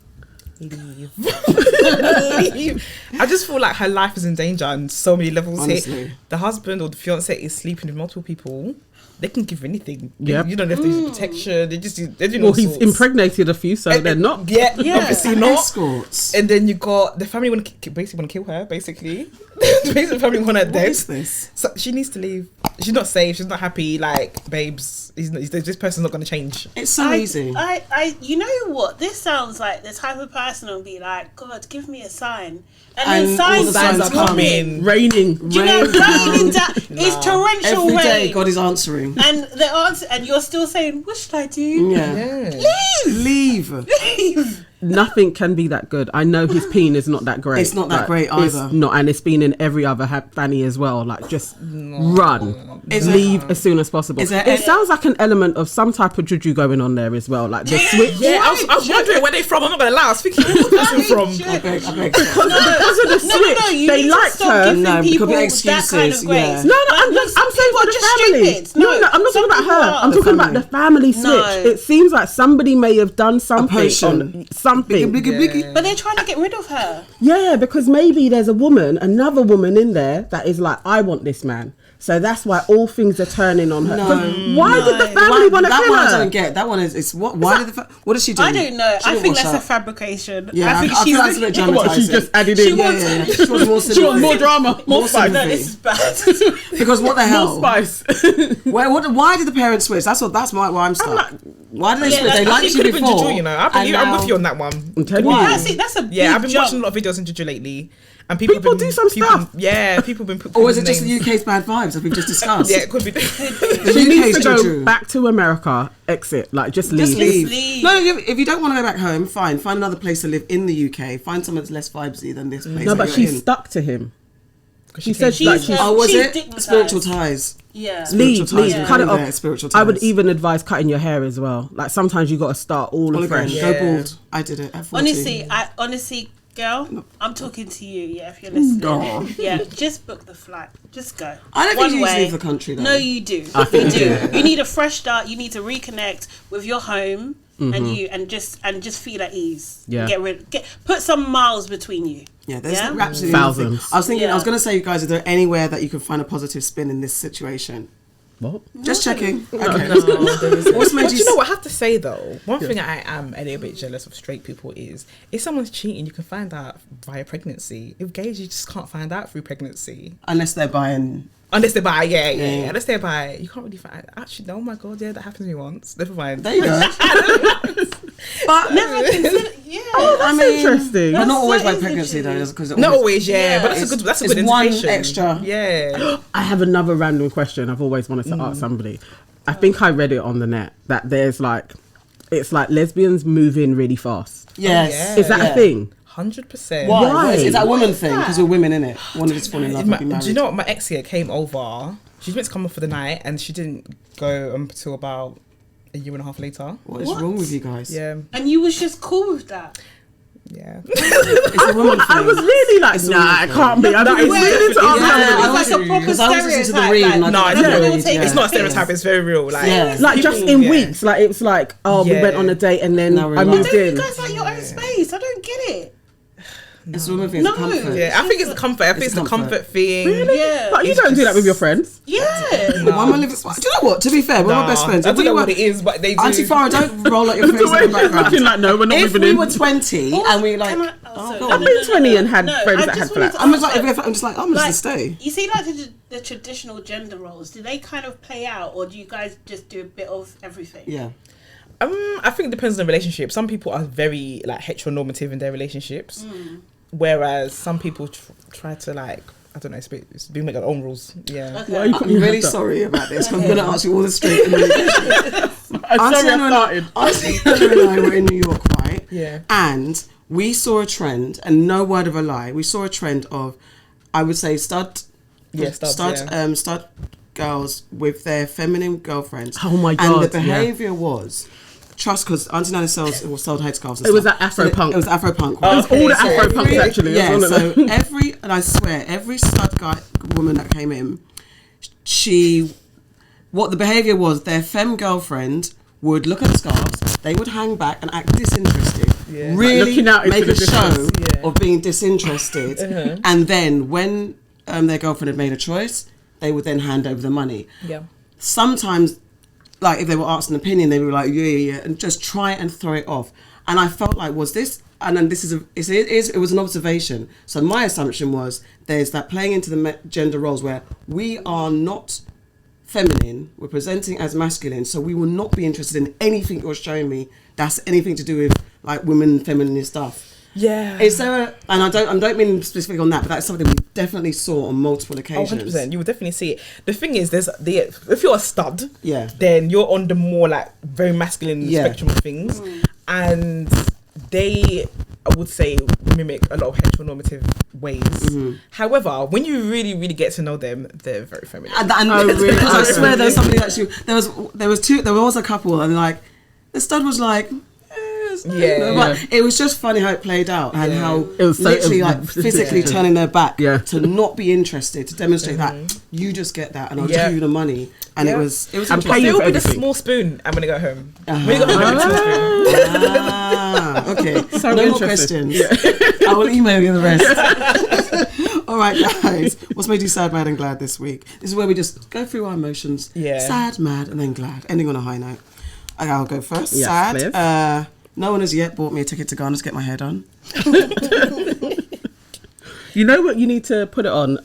Speaker 4: Leave. I just feel like her life is in danger on so many levels.
Speaker 1: Honestly.
Speaker 4: Here. The husband or the fiance is sleeping with multiple people. They can give anything.
Speaker 2: Yep.
Speaker 4: You don't have to use protection. They're doing
Speaker 2: Well,
Speaker 4: all
Speaker 2: he's
Speaker 4: sorts.
Speaker 2: impregnated a few, so they're not.
Speaker 4: Yeah,
Speaker 3: Yeah.
Speaker 4: obviously not.
Speaker 1: Escorts.
Speaker 4: And then you got the family basically want to kill her. Basically, the family want her
Speaker 1: What
Speaker 4: dead.
Speaker 1: is this?
Speaker 4: So she needs to leave. She's not safe. She's not happy. Like, babes, this person's not going to change.
Speaker 1: It's so easy.
Speaker 3: You know what? This sounds like the type of person who'll be like, God, give me a sign. And
Speaker 1: And
Speaker 3: then
Speaker 1: all
Speaker 3: signs
Speaker 1: the
Speaker 3: start
Speaker 1: signs
Speaker 3: coming.
Speaker 4: coming.
Speaker 2: Raining.
Speaker 3: Do you know,
Speaker 1: Rain
Speaker 3: raining
Speaker 1: down.
Speaker 3: down. It's torrential
Speaker 1: Every
Speaker 3: rain.
Speaker 1: day God is answering.
Speaker 3: And the answer, and you're still saying, what should I do?
Speaker 1: Yeah. Leave.
Speaker 3: Leave.
Speaker 2: Nothing can be that good. I know his peen is not that great.
Speaker 1: It's not that
Speaker 2: Like,
Speaker 1: great
Speaker 2: it's
Speaker 1: either.
Speaker 2: not, and it's been in every other fanny as well. Like, just run,
Speaker 1: Is
Speaker 2: leave as soon as possible.
Speaker 1: is there
Speaker 2: It
Speaker 1: any-
Speaker 2: sounds like an element of some type of juju going on there as well. Like the switch.
Speaker 4: Yeah, I was wondering where they from. I'm not going to lie. I was thinking, where's this person from?
Speaker 1: I beg.
Speaker 2: Because of the switch,
Speaker 3: No, you
Speaker 2: they
Speaker 3: need
Speaker 2: liked
Speaker 3: to stop
Speaker 2: her.
Speaker 3: giving
Speaker 1: No,
Speaker 3: people
Speaker 1: because of
Speaker 3: that kind of
Speaker 1: excuses,
Speaker 3: grace.
Speaker 1: yeah.
Speaker 2: No, I'm
Speaker 3: Some
Speaker 2: saying
Speaker 3: people
Speaker 2: for
Speaker 3: are
Speaker 2: the
Speaker 3: just
Speaker 2: family.
Speaker 3: stupid.
Speaker 2: No, I'm not talking
Speaker 3: some
Speaker 2: about
Speaker 3: people
Speaker 2: her.
Speaker 3: are.
Speaker 2: I'm
Speaker 1: The
Speaker 2: talking about
Speaker 1: family.
Speaker 2: the family switch.
Speaker 3: No.
Speaker 2: It seems like somebody may have done something
Speaker 1: potion.
Speaker 2: on something.
Speaker 1: Biggie.
Speaker 3: But they're trying to get rid of her.
Speaker 2: Yeah, because maybe there's another woman in there that is like, I want this man. So that's why all things are turning on her.
Speaker 1: No.
Speaker 2: But why did the family want to
Speaker 1: That
Speaker 2: kill
Speaker 1: one I
Speaker 2: her?
Speaker 1: don't get. That one is what? Why did what does she do?
Speaker 3: I don't know.
Speaker 1: She
Speaker 3: I
Speaker 1: didn't
Speaker 3: think
Speaker 1: wash
Speaker 3: that's a
Speaker 1: up.
Speaker 3: fabrication.
Speaker 1: Yeah,
Speaker 3: I think
Speaker 1: I
Speaker 3: she's
Speaker 1: feel that's a bit
Speaker 2: What, she
Speaker 1: dramatising.
Speaker 2: just added
Speaker 3: She
Speaker 2: in.
Speaker 3: wants-
Speaker 1: Yeah. She wants more
Speaker 2: She wants more
Speaker 1: sympathy.
Speaker 2: drama, more spice.
Speaker 3: No, this is bad.
Speaker 1: Because what the hell?
Speaker 2: More spice.
Speaker 1: Why did the parents switch? That's why I'm stuck. Why did they
Speaker 3: Yeah,
Speaker 1: switch? They
Speaker 3: like,
Speaker 1: liked
Speaker 4: It
Speaker 1: you
Speaker 4: could have been
Speaker 1: before.
Speaker 4: Juju, you know.
Speaker 1: and
Speaker 4: I'm
Speaker 1: now-
Speaker 4: with you on that one.
Speaker 2: I'm telling
Speaker 1: Why?
Speaker 2: you.
Speaker 3: That's a big
Speaker 4: Yeah, I've been
Speaker 3: jump.
Speaker 4: watching a lot of videos on Juju lately, and
Speaker 2: People
Speaker 4: have been,
Speaker 2: do some stuff.
Speaker 4: Yeah, people have been put.
Speaker 1: Or is it just
Speaker 4: names.
Speaker 1: the UK's bad vibes, as we've just discussed?
Speaker 4: Yeah, it could be.
Speaker 1: The
Speaker 2: She needs
Speaker 1: UK's
Speaker 2: to go
Speaker 1: Juju.
Speaker 2: back to America, exit, like just leave.
Speaker 1: Just leave.
Speaker 3: leave.
Speaker 1: No, if you don't want to go back home, fine. Find another place to live in the UK. Find somewhere that's less vibesy than this place.
Speaker 2: No,
Speaker 1: that
Speaker 2: but
Speaker 1: you're
Speaker 2: she's
Speaker 1: in.
Speaker 2: stuck to him. She
Speaker 4: came-
Speaker 2: said like
Speaker 3: She's
Speaker 2: she's
Speaker 1: Oh, was
Speaker 3: She's
Speaker 1: it?
Speaker 3: stigmatised.
Speaker 1: Spiritual ties.
Speaker 3: Yeah.
Speaker 1: Spiritual
Speaker 2: leave,
Speaker 1: ties.
Speaker 2: cut it
Speaker 1: Yeah,
Speaker 2: off.
Speaker 1: spiritual
Speaker 2: I would
Speaker 1: ties.
Speaker 2: even advise cutting your hair as well. Like sometimes you got to start all
Speaker 1: All
Speaker 2: afresh.
Speaker 1: again.
Speaker 4: Yeah.
Speaker 1: Go bald. I did it at 14.
Speaker 3: Honestly, girl, I'm talking to you. Yeah, if you're listening,
Speaker 2: Oh.
Speaker 3: yeah, just book the flight. Just go.
Speaker 1: I don't think
Speaker 3: One
Speaker 1: you need to
Speaker 3: way.
Speaker 1: leave the country, though.
Speaker 3: No, you do.
Speaker 2: I think
Speaker 3: you
Speaker 2: you
Speaker 3: do.
Speaker 2: do.
Speaker 3: You need a fresh start. You need to reconnect with your home
Speaker 1: Mm-hmm.
Speaker 3: and just feel at ease.
Speaker 2: Yeah.
Speaker 3: Put some miles between you.
Speaker 1: Yeah, there's
Speaker 3: Yeah?
Speaker 1: absolutely
Speaker 2: Thousands.
Speaker 1: nothing. I was thinking,
Speaker 3: Yeah.
Speaker 1: I was going to say, you guys, is there anywhere that you can find a positive spin in this situation?
Speaker 2: What?
Speaker 1: Just checking. Okay.
Speaker 4: What's
Speaker 1: What's made
Speaker 4: But
Speaker 1: you
Speaker 4: you know what I have to say though? One thing I am a little bit jealous of straight people is if someone's cheating, you can find out via pregnancy. If gays, you just can't find out through pregnancy.
Speaker 1: Unless they're buying.
Speaker 4: Unless they buy, yeah.
Speaker 1: Yeah.
Speaker 4: Unless they buy, you can't really find. Actually, no, oh my god, yeah, that happened to me once. Never mind.
Speaker 1: There you go. But
Speaker 3: Never consider. Yeah.
Speaker 2: That's interesting.
Speaker 1: But not always
Speaker 3: That
Speaker 1: by
Speaker 3: is
Speaker 1: pregnancy though,
Speaker 3: interesting.
Speaker 1: because
Speaker 4: Not always, yeah,
Speaker 3: Yeah.
Speaker 4: but that's a good
Speaker 1: it's one
Speaker 4: indication.
Speaker 1: extra.
Speaker 4: Yeah.
Speaker 2: I have another random question I've always wanted to ask somebody. I think I read it on the net that there's like, it's like lesbians move in really fast.
Speaker 1: Yes.
Speaker 4: yeah.
Speaker 2: Is that a thing?
Speaker 4: 100%.
Speaker 1: Why?
Speaker 2: Why?
Speaker 1: Is that a woman thing? Because we're women, innit? One of us fall in love and be married.
Speaker 4: Do you know what? My ex here came over. She was meant to come up for the night, and she didn't go until about a year and a half later.
Speaker 1: What is
Speaker 3: What?
Speaker 1: wrong with you guys?
Speaker 4: Yeah,
Speaker 3: And you was just cool with that.
Speaker 4: yeah.
Speaker 1: It's a woman thing.
Speaker 2: I was really like,
Speaker 1: It's a
Speaker 2: nah,
Speaker 1: woman
Speaker 2: it
Speaker 1: thing.
Speaker 2: can't be. I
Speaker 4: No,
Speaker 2: didn't
Speaker 4: it's
Speaker 2: mean to ask
Speaker 1: Yeah,
Speaker 2: somebody.
Speaker 1: I
Speaker 3: It's like a proper
Speaker 1: because I was listening to the
Speaker 3: stereotype,
Speaker 1: read.
Speaker 3: like-
Speaker 1: and I
Speaker 4: No,
Speaker 1: thought
Speaker 4: it's
Speaker 1: it was
Speaker 4: not.
Speaker 1: very-
Speaker 3: It's
Speaker 4: It's not a stereotype. It's very real. Like,
Speaker 1: Yeah.
Speaker 2: Like
Speaker 4: people-
Speaker 2: just in
Speaker 4: yeah.
Speaker 2: weeks, like it was like, oh, we
Speaker 4: Yeah.
Speaker 2: went on a date and then
Speaker 1: Now we're
Speaker 2: I
Speaker 1: like-
Speaker 2: moved
Speaker 3: Don't you
Speaker 2: in.
Speaker 3: guys like your own space? I don't get it.
Speaker 1: It's a woman thing. It's a
Speaker 3: No.
Speaker 1: comfort.
Speaker 4: Yeah, I think it's the comfort. I think it's the comfort thing.
Speaker 2: Really?
Speaker 3: Yeah.
Speaker 2: But you
Speaker 4: It's
Speaker 2: don't do that
Speaker 4: just-
Speaker 2: with your friends.
Speaker 3: Yeah.
Speaker 1: Why am I living? Do you know what? To be fair, we're my best friends.
Speaker 4: I
Speaker 1: If
Speaker 4: don't
Speaker 1: we
Speaker 4: know
Speaker 1: were,
Speaker 4: what it is, but they do.
Speaker 1: Auntie Farah, don't roll out your face in the
Speaker 2: Looking
Speaker 1: background.
Speaker 2: like, no, we're not
Speaker 1: If
Speaker 2: moving
Speaker 1: we
Speaker 2: in.
Speaker 1: were 20 and we like,
Speaker 3: Can I-
Speaker 1: oh,
Speaker 3: sorry.
Speaker 1: go
Speaker 3: No,
Speaker 1: on.
Speaker 3: no,
Speaker 2: I've been 20 and had
Speaker 3: no,
Speaker 2: friends
Speaker 3: I
Speaker 2: that
Speaker 3: just
Speaker 2: had
Speaker 3: wanted
Speaker 2: flats.
Speaker 3: to
Speaker 1: I'm just
Speaker 3: ask,
Speaker 1: like, I'm just like, I'm just gonna stay.
Speaker 3: You see, like the traditional gender roles, do they kind of play out, or do you guys just do a bit of everything?
Speaker 1: Yeah.
Speaker 4: I think it depends on the relationship. Some people are very like heteronormative in their relationships, whereas some people try to like, I don't know, make their own rules. Yeah.
Speaker 3: Okay.
Speaker 2: Why are you
Speaker 1: I'm
Speaker 2: putting your
Speaker 1: really
Speaker 2: hands up?
Speaker 1: sorry about this. 'Cause I'm gonna ask you all the straight.
Speaker 2: I'm sorry I started.
Speaker 1: Auntie and I were in New York, right?
Speaker 4: Yeah.
Speaker 1: And we saw a trend, and no word of a lie, we saw a trend of, I would say, stud girls with their feminine girlfriends.
Speaker 2: Oh my
Speaker 1: And the
Speaker 2: God, yeah.
Speaker 1: behaviour was trust, because Auntie Nana sold headscarves. And
Speaker 2: It was
Speaker 1: stuff.
Speaker 2: that Afro punk.
Speaker 1: It was Afro punk.
Speaker 2: It was all the
Speaker 4: Okay,
Speaker 2: Afro
Speaker 4: so
Speaker 2: punks actually.
Speaker 1: Yeah,
Speaker 2: It was all
Speaker 1: so
Speaker 2: of them.
Speaker 1: and I swear, every stud woman that came in, what the behaviour was, their femme girlfriend would look at the scarves, they would hang back and act disinterested.
Speaker 4: Yeah.
Speaker 1: Really
Speaker 2: Like looking out into
Speaker 1: make
Speaker 2: the
Speaker 1: a show
Speaker 2: distance.
Speaker 4: Yeah.
Speaker 1: of being disinterested. And then when their girlfriend had made a choice, they would then hand over the money.
Speaker 4: Yeah.
Speaker 1: Sometimes, like if they were asked an opinion, they would be like, yeah, and just try and throw it off. And I felt like, was this, and then it was an observation. So my assumption was there's that playing into the gender roles where we are not feminine, we're presenting as masculine, so we will not be interested in anything you're showing me that's anything to do with like women, feminine stuff.
Speaker 4: Yeah.
Speaker 1: Is there and I don't mean specifically on that, but that's something we definitely saw on multiple occasions.
Speaker 4: 100%. You would definitely see it. The thing is, if you're a stud,
Speaker 1: Yeah.
Speaker 4: then you're on the more like very masculine
Speaker 1: Yeah.
Speaker 4: spectrum of things, and they, I would say, mimic a lot of heteronormative ways. However, when you really, really get to know them, they're very feminine.
Speaker 1: And
Speaker 2: Oh, really?
Speaker 1: because I
Speaker 2: Okay.
Speaker 1: swear there's somebody actually there was a couple, and like the stud was like
Speaker 4: Yeah.
Speaker 1: but it was just funny how it played out and how
Speaker 2: It was so-
Speaker 1: literally like physically
Speaker 2: Yeah.
Speaker 1: turning their back
Speaker 2: Yeah.
Speaker 1: to not be interested, to demonstrate that you just get that and I'll just
Speaker 4: Yeah.
Speaker 1: give you the money, and
Speaker 4: Yeah.
Speaker 1: it was
Speaker 2: And
Speaker 1: interesting.
Speaker 2: pay you
Speaker 4: Still
Speaker 2: for
Speaker 4: with a
Speaker 2: everything.
Speaker 4: small spoon. I'm gonna go home. When you got home, with a small spoon.
Speaker 1: Okay,
Speaker 2: So
Speaker 1: no more
Speaker 2: interesting.
Speaker 1: questions. I will email you the rest. All All right, guys. What's made you sad, mad, and glad this week? This is where we just go through our emotions.
Speaker 4: Yeah.
Speaker 1: Sad, mad, and then glad. Ending on a high note. Okay, I'll go first.
Speaker 2: Yes,
Speaker 1: sad.
Speaker 2: please.
Speaker 1: No one has yet bought me a ticket to Ghana to get my hair done.
Speaker 2: You know what you need to put it on?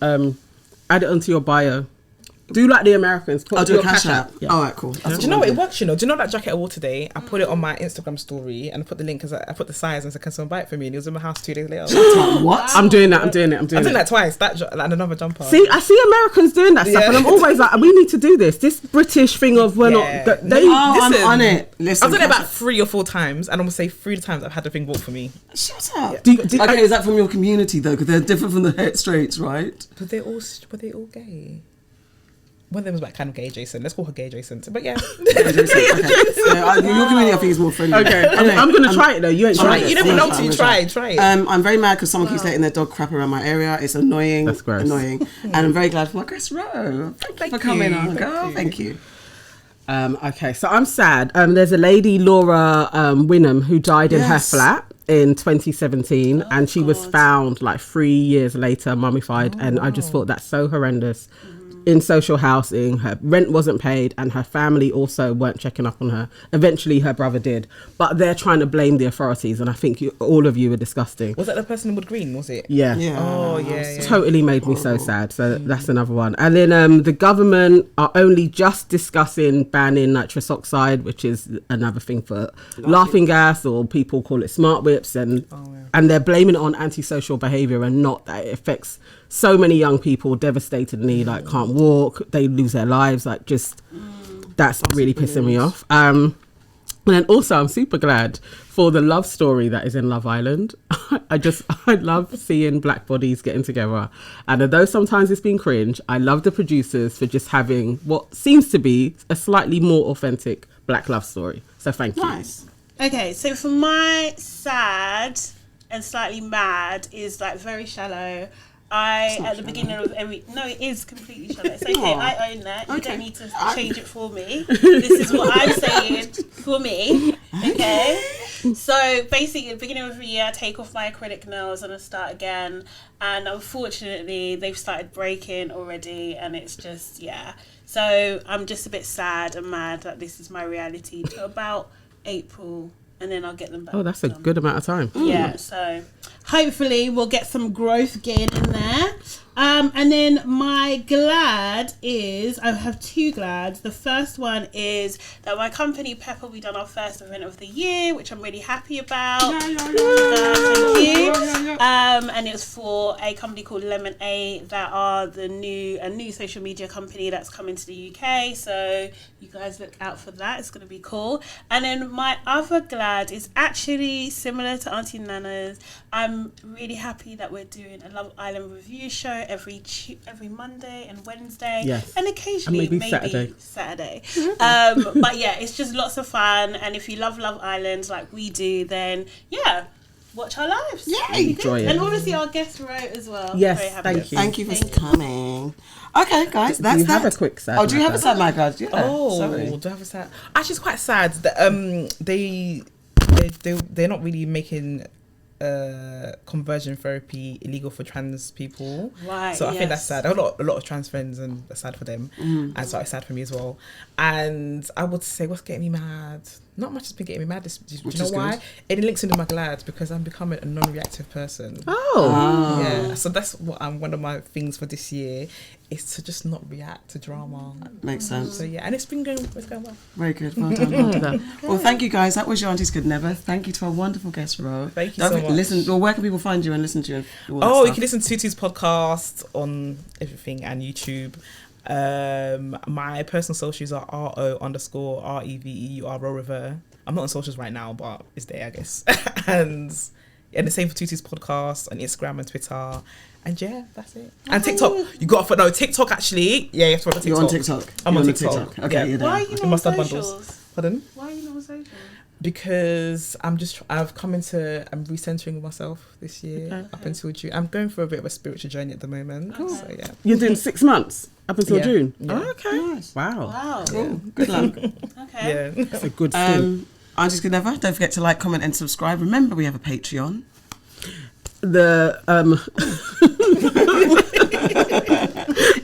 Speaker 2: Add it onto your bio. Do like the Americans.
Speaker 1: I'll do a
Speaker 2: your
Speaker 1: cash app.
Speaker 2: Yeah.
Speaker 1: All right, cool. That's
Speaker 4: Do you know what it works? Do you know that jacket I wore today? I put it on my Instagram story and I put the link because I put the size and said, "Can someone buy it for me?" And it was in my house 2 days later.
Speaker 1: What?
Speaker 2: I'm doing that. I'm doing
Speaker 4: I did that twice. And another jumper.
Speaker 2: See, I see Americans doing that stuff,
Speaker 4: Yeah.
Speaker 2: and I'm always like, we need to do this. This British thing of we're
Speaker 4: Yeah.
Speaker 2: not. They,
Speaker 1: I'm
Speaker 4: Listen.
Speaker 1: on it. Listen,
Speaker 4: I've done it
Speaker 1: cash
Speaker 4: about 3 or 4 times, and I'm gonna say 3 times I've had the thing bought for me.
Speaker 1: app. Shut up.
Speaker 2: Okay,
Speaker 1: Is that from your community though? Because they're different from the het straights, right?
Speaker 4: But were they all gay? One of them was like kind of gay Jason. Let's call her gay Jason. But yeah.
Speaker 1: Okay. Yeah, your community I think is more friendly.
Speaker 2: Okay, I'm gonna try it though. You ain't
Speaker 4: Try
Speaker 2: trying
Speaker 4: it.
Speaker 2: it.
Speaker 4: You never know till you try it. Try it.
Speaker 1: I'm very mad because someone keeps letting their dog crap around my area. It's annoying.
Speaker 2: That's gross.
Speaker 1: Annoying. And I'm very glad for my guest row. Thank you for coming on, girl. Thank you.
Speaker 2: Okay, so I'm sad. There's a lady, Laura Wynnum, who died in her
Speaker 1: Yes.
Speaker 2: flat in 2017, and she was found like 3 years later, mummified. And I just thought that's so horrendous. In social housing, her rent wasn't paid, and her family also weren't checking up on her. Eventually, her brother did, but they're trying to blame the authorities, and I think all of you are disgusting.
Speaker 4: Was that the person in Wood Green? Was it?
Speaker 2: Yeah.
Speaker 4: Oh yeah.
Speaker 2: Totally made me so sad. So that's another one. And then the government are only just discussing banning nitrous oxide, which is another thing for laughing gas, or people call it smart whips, and they're blaming it on antisocial behaviour and not that it affects so many young people devastatedly, like can't walk, they lose their lives, like just that's really pissing me off. And then also I'm super glad for the love story that is in Love Island. I love seeing black bodies getting together, and although sometimes it's been cringe, I love the producers for just having what seems to be a slightly more authentic black love story. So thank you.
Speaker 1: Nice.
Speaker 3: Okay, so for my sad and slightly mad is like very shallow. At the beginning of it is completely shallow. It's okay, I own that. You don't need to change it for me. This is what I'm saying for me. Okay? So basically, at the beginning of the year, I take off my acrylic nails and I start again. And unfortunately, they've started breaking already, and it's just, yeah. So I'm just a bit sad and mad that this is my reality to about April. And then I'll get them back.
Speaker 2: Oh, that's a good amount of time.
Speaker 3: Yeah, so hopefully we'll get some growth gain in there. And then my glad is, I have 2 glads. The first one is that my company Pepper, we done our first event of the year, which I'm really happy about. Thank you. And it was for a company called Lemon A that are a new social media company that's coming to the UK. So you guys look out for that. It's going to be cool. And then my other glad is actually similar to Auntie Nana's. I'm really happy that we're doing a Love Island review show every Monday and Wednesday,
Speaker 2: yes,
Speaker 3: and occasionally
Speaker 2: and
Speaker 3: maybe Saturday. But yeah, it's just lots of fun, and if you love Love Island like we do, then yeah, watch our lives.
Speaker 2: Enjoy it.
Speaker 3: And obviously our guest wrote as well.
Speaker 2: Yes,
Speaker 3: Very happy.
Speaker 2: thank you.
Speaker 1: Thank you for coming. Okay, guys, that's
Speaker 2: Do you
Speaker 1: that.
Speaker 2: have a quick sad?
Speaker 1: Oh, do you have a sad my God? Yeah.
Speaker 4: Oh,
Speaker 1: Sorry.
Speaker 4: do I have a sad? Actually, it's quite sad that they're not really making conversion therapy illegal for trans people.
Speaker 3: Right.
Speaker 4: So I think that's
Speaker 3: yes.
Speaker 4: sad. I have a lot of trans friends, and that's sad for them, and so it's sad for me as well. And I would say what's getting me mad. Not much has been getting me mad. Do you know why? It links into my glad because I'm becoming a non-reactive person.
Speaker 2: Oh.
Speaker 4: Yeah. So that's what one of my things for this year is to just not react to drama.
Speaker 1: Makes sense.
Speaker 4: So yeah, and it's going well.
Speaker 1: Very good. Well done. Well done. Well, thank you guys. That was your Aunties Could Never. Thank you to our wonderful guest, Ro.
Speaker 4: Thank you so much.
Speaker 1: Listen, well, where can people find you and listen to you? And all that
Speaker 4: You
Speaker 1: stuff?
Speaker 4: can listen to Tutu's podcast on everything and YouTube. My personal socials are RO_REVEUR Ro River. I'm not on socials right now, but it's there, I guess. and the same for Tutu's podcast on Instagram and Twitter. And yeah, that's it. And TikTok. You got to follow TikTok actually. Yeah, you have to follow TikTok.
Speaker 1: You're on TikTok.
Speaker 4: I'm
Speaker 1: You're
Speaker 4: on TikTok.
Speaker 1: Okay,
Speaker 4: Yeah.
Speaker 1: you're there.
Speaker 3: Why are you
Speaker 4: In
Speaker 3: not
Speaker 4: my
Speaker 3: on
Speaker 4: stud bundles.
Speaker 3: socials?
Speaker 4: Pardon?
Speaker 3: Why are you not on socials?
Speaker 4: Because I'm recentering myself this year up until June. I'm going for a bit of a spiritual journey at the moment.
Speaker 3: Cool.
Speaker 4: So yeah.
Speaker 2: You're doing 6 months up until
Speaker 4: Yeah.
Speaker 2: June.
Speaker 4: Yeah.
Speaker 2: Oh, okay.
Speaker 1: Nice.
Speaker 2: Wow.
Speaker 3: Wow.
Speaker 1: Cool. Good luck.
Speaker 3: Okay.
Speaker 4: Yeah.
Speaker 2: That's a good thing.
Speaker 1: Aunties Could Never. Don't forget to like, comment, and subscribe. Remember, we have a Patreon. It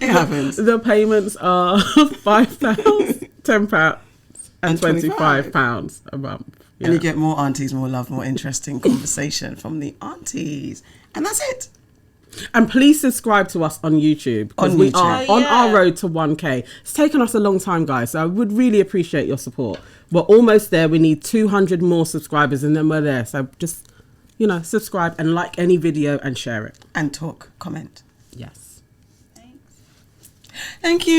Speaker 1: happens.
Speaker 2: The payments are £5, £10, and £25 a month. Yeah.
Speaker 1: And you get more aunties, more love, more interesting conversation from the aunties. And that's it.
Speaker 2: And please subscribe to us on YouTube, because we are on our road to 1K. It's taken us a long time, guys, so I would really appreciate your support. We're almost there. We need 200 more subscribers and then we're there. So just, subscribe and like any video and share it.
Speaker 1: And comment.
Speaker 2: Yes.
Speaker 3: Thanks.
Speaker 1: Thank you.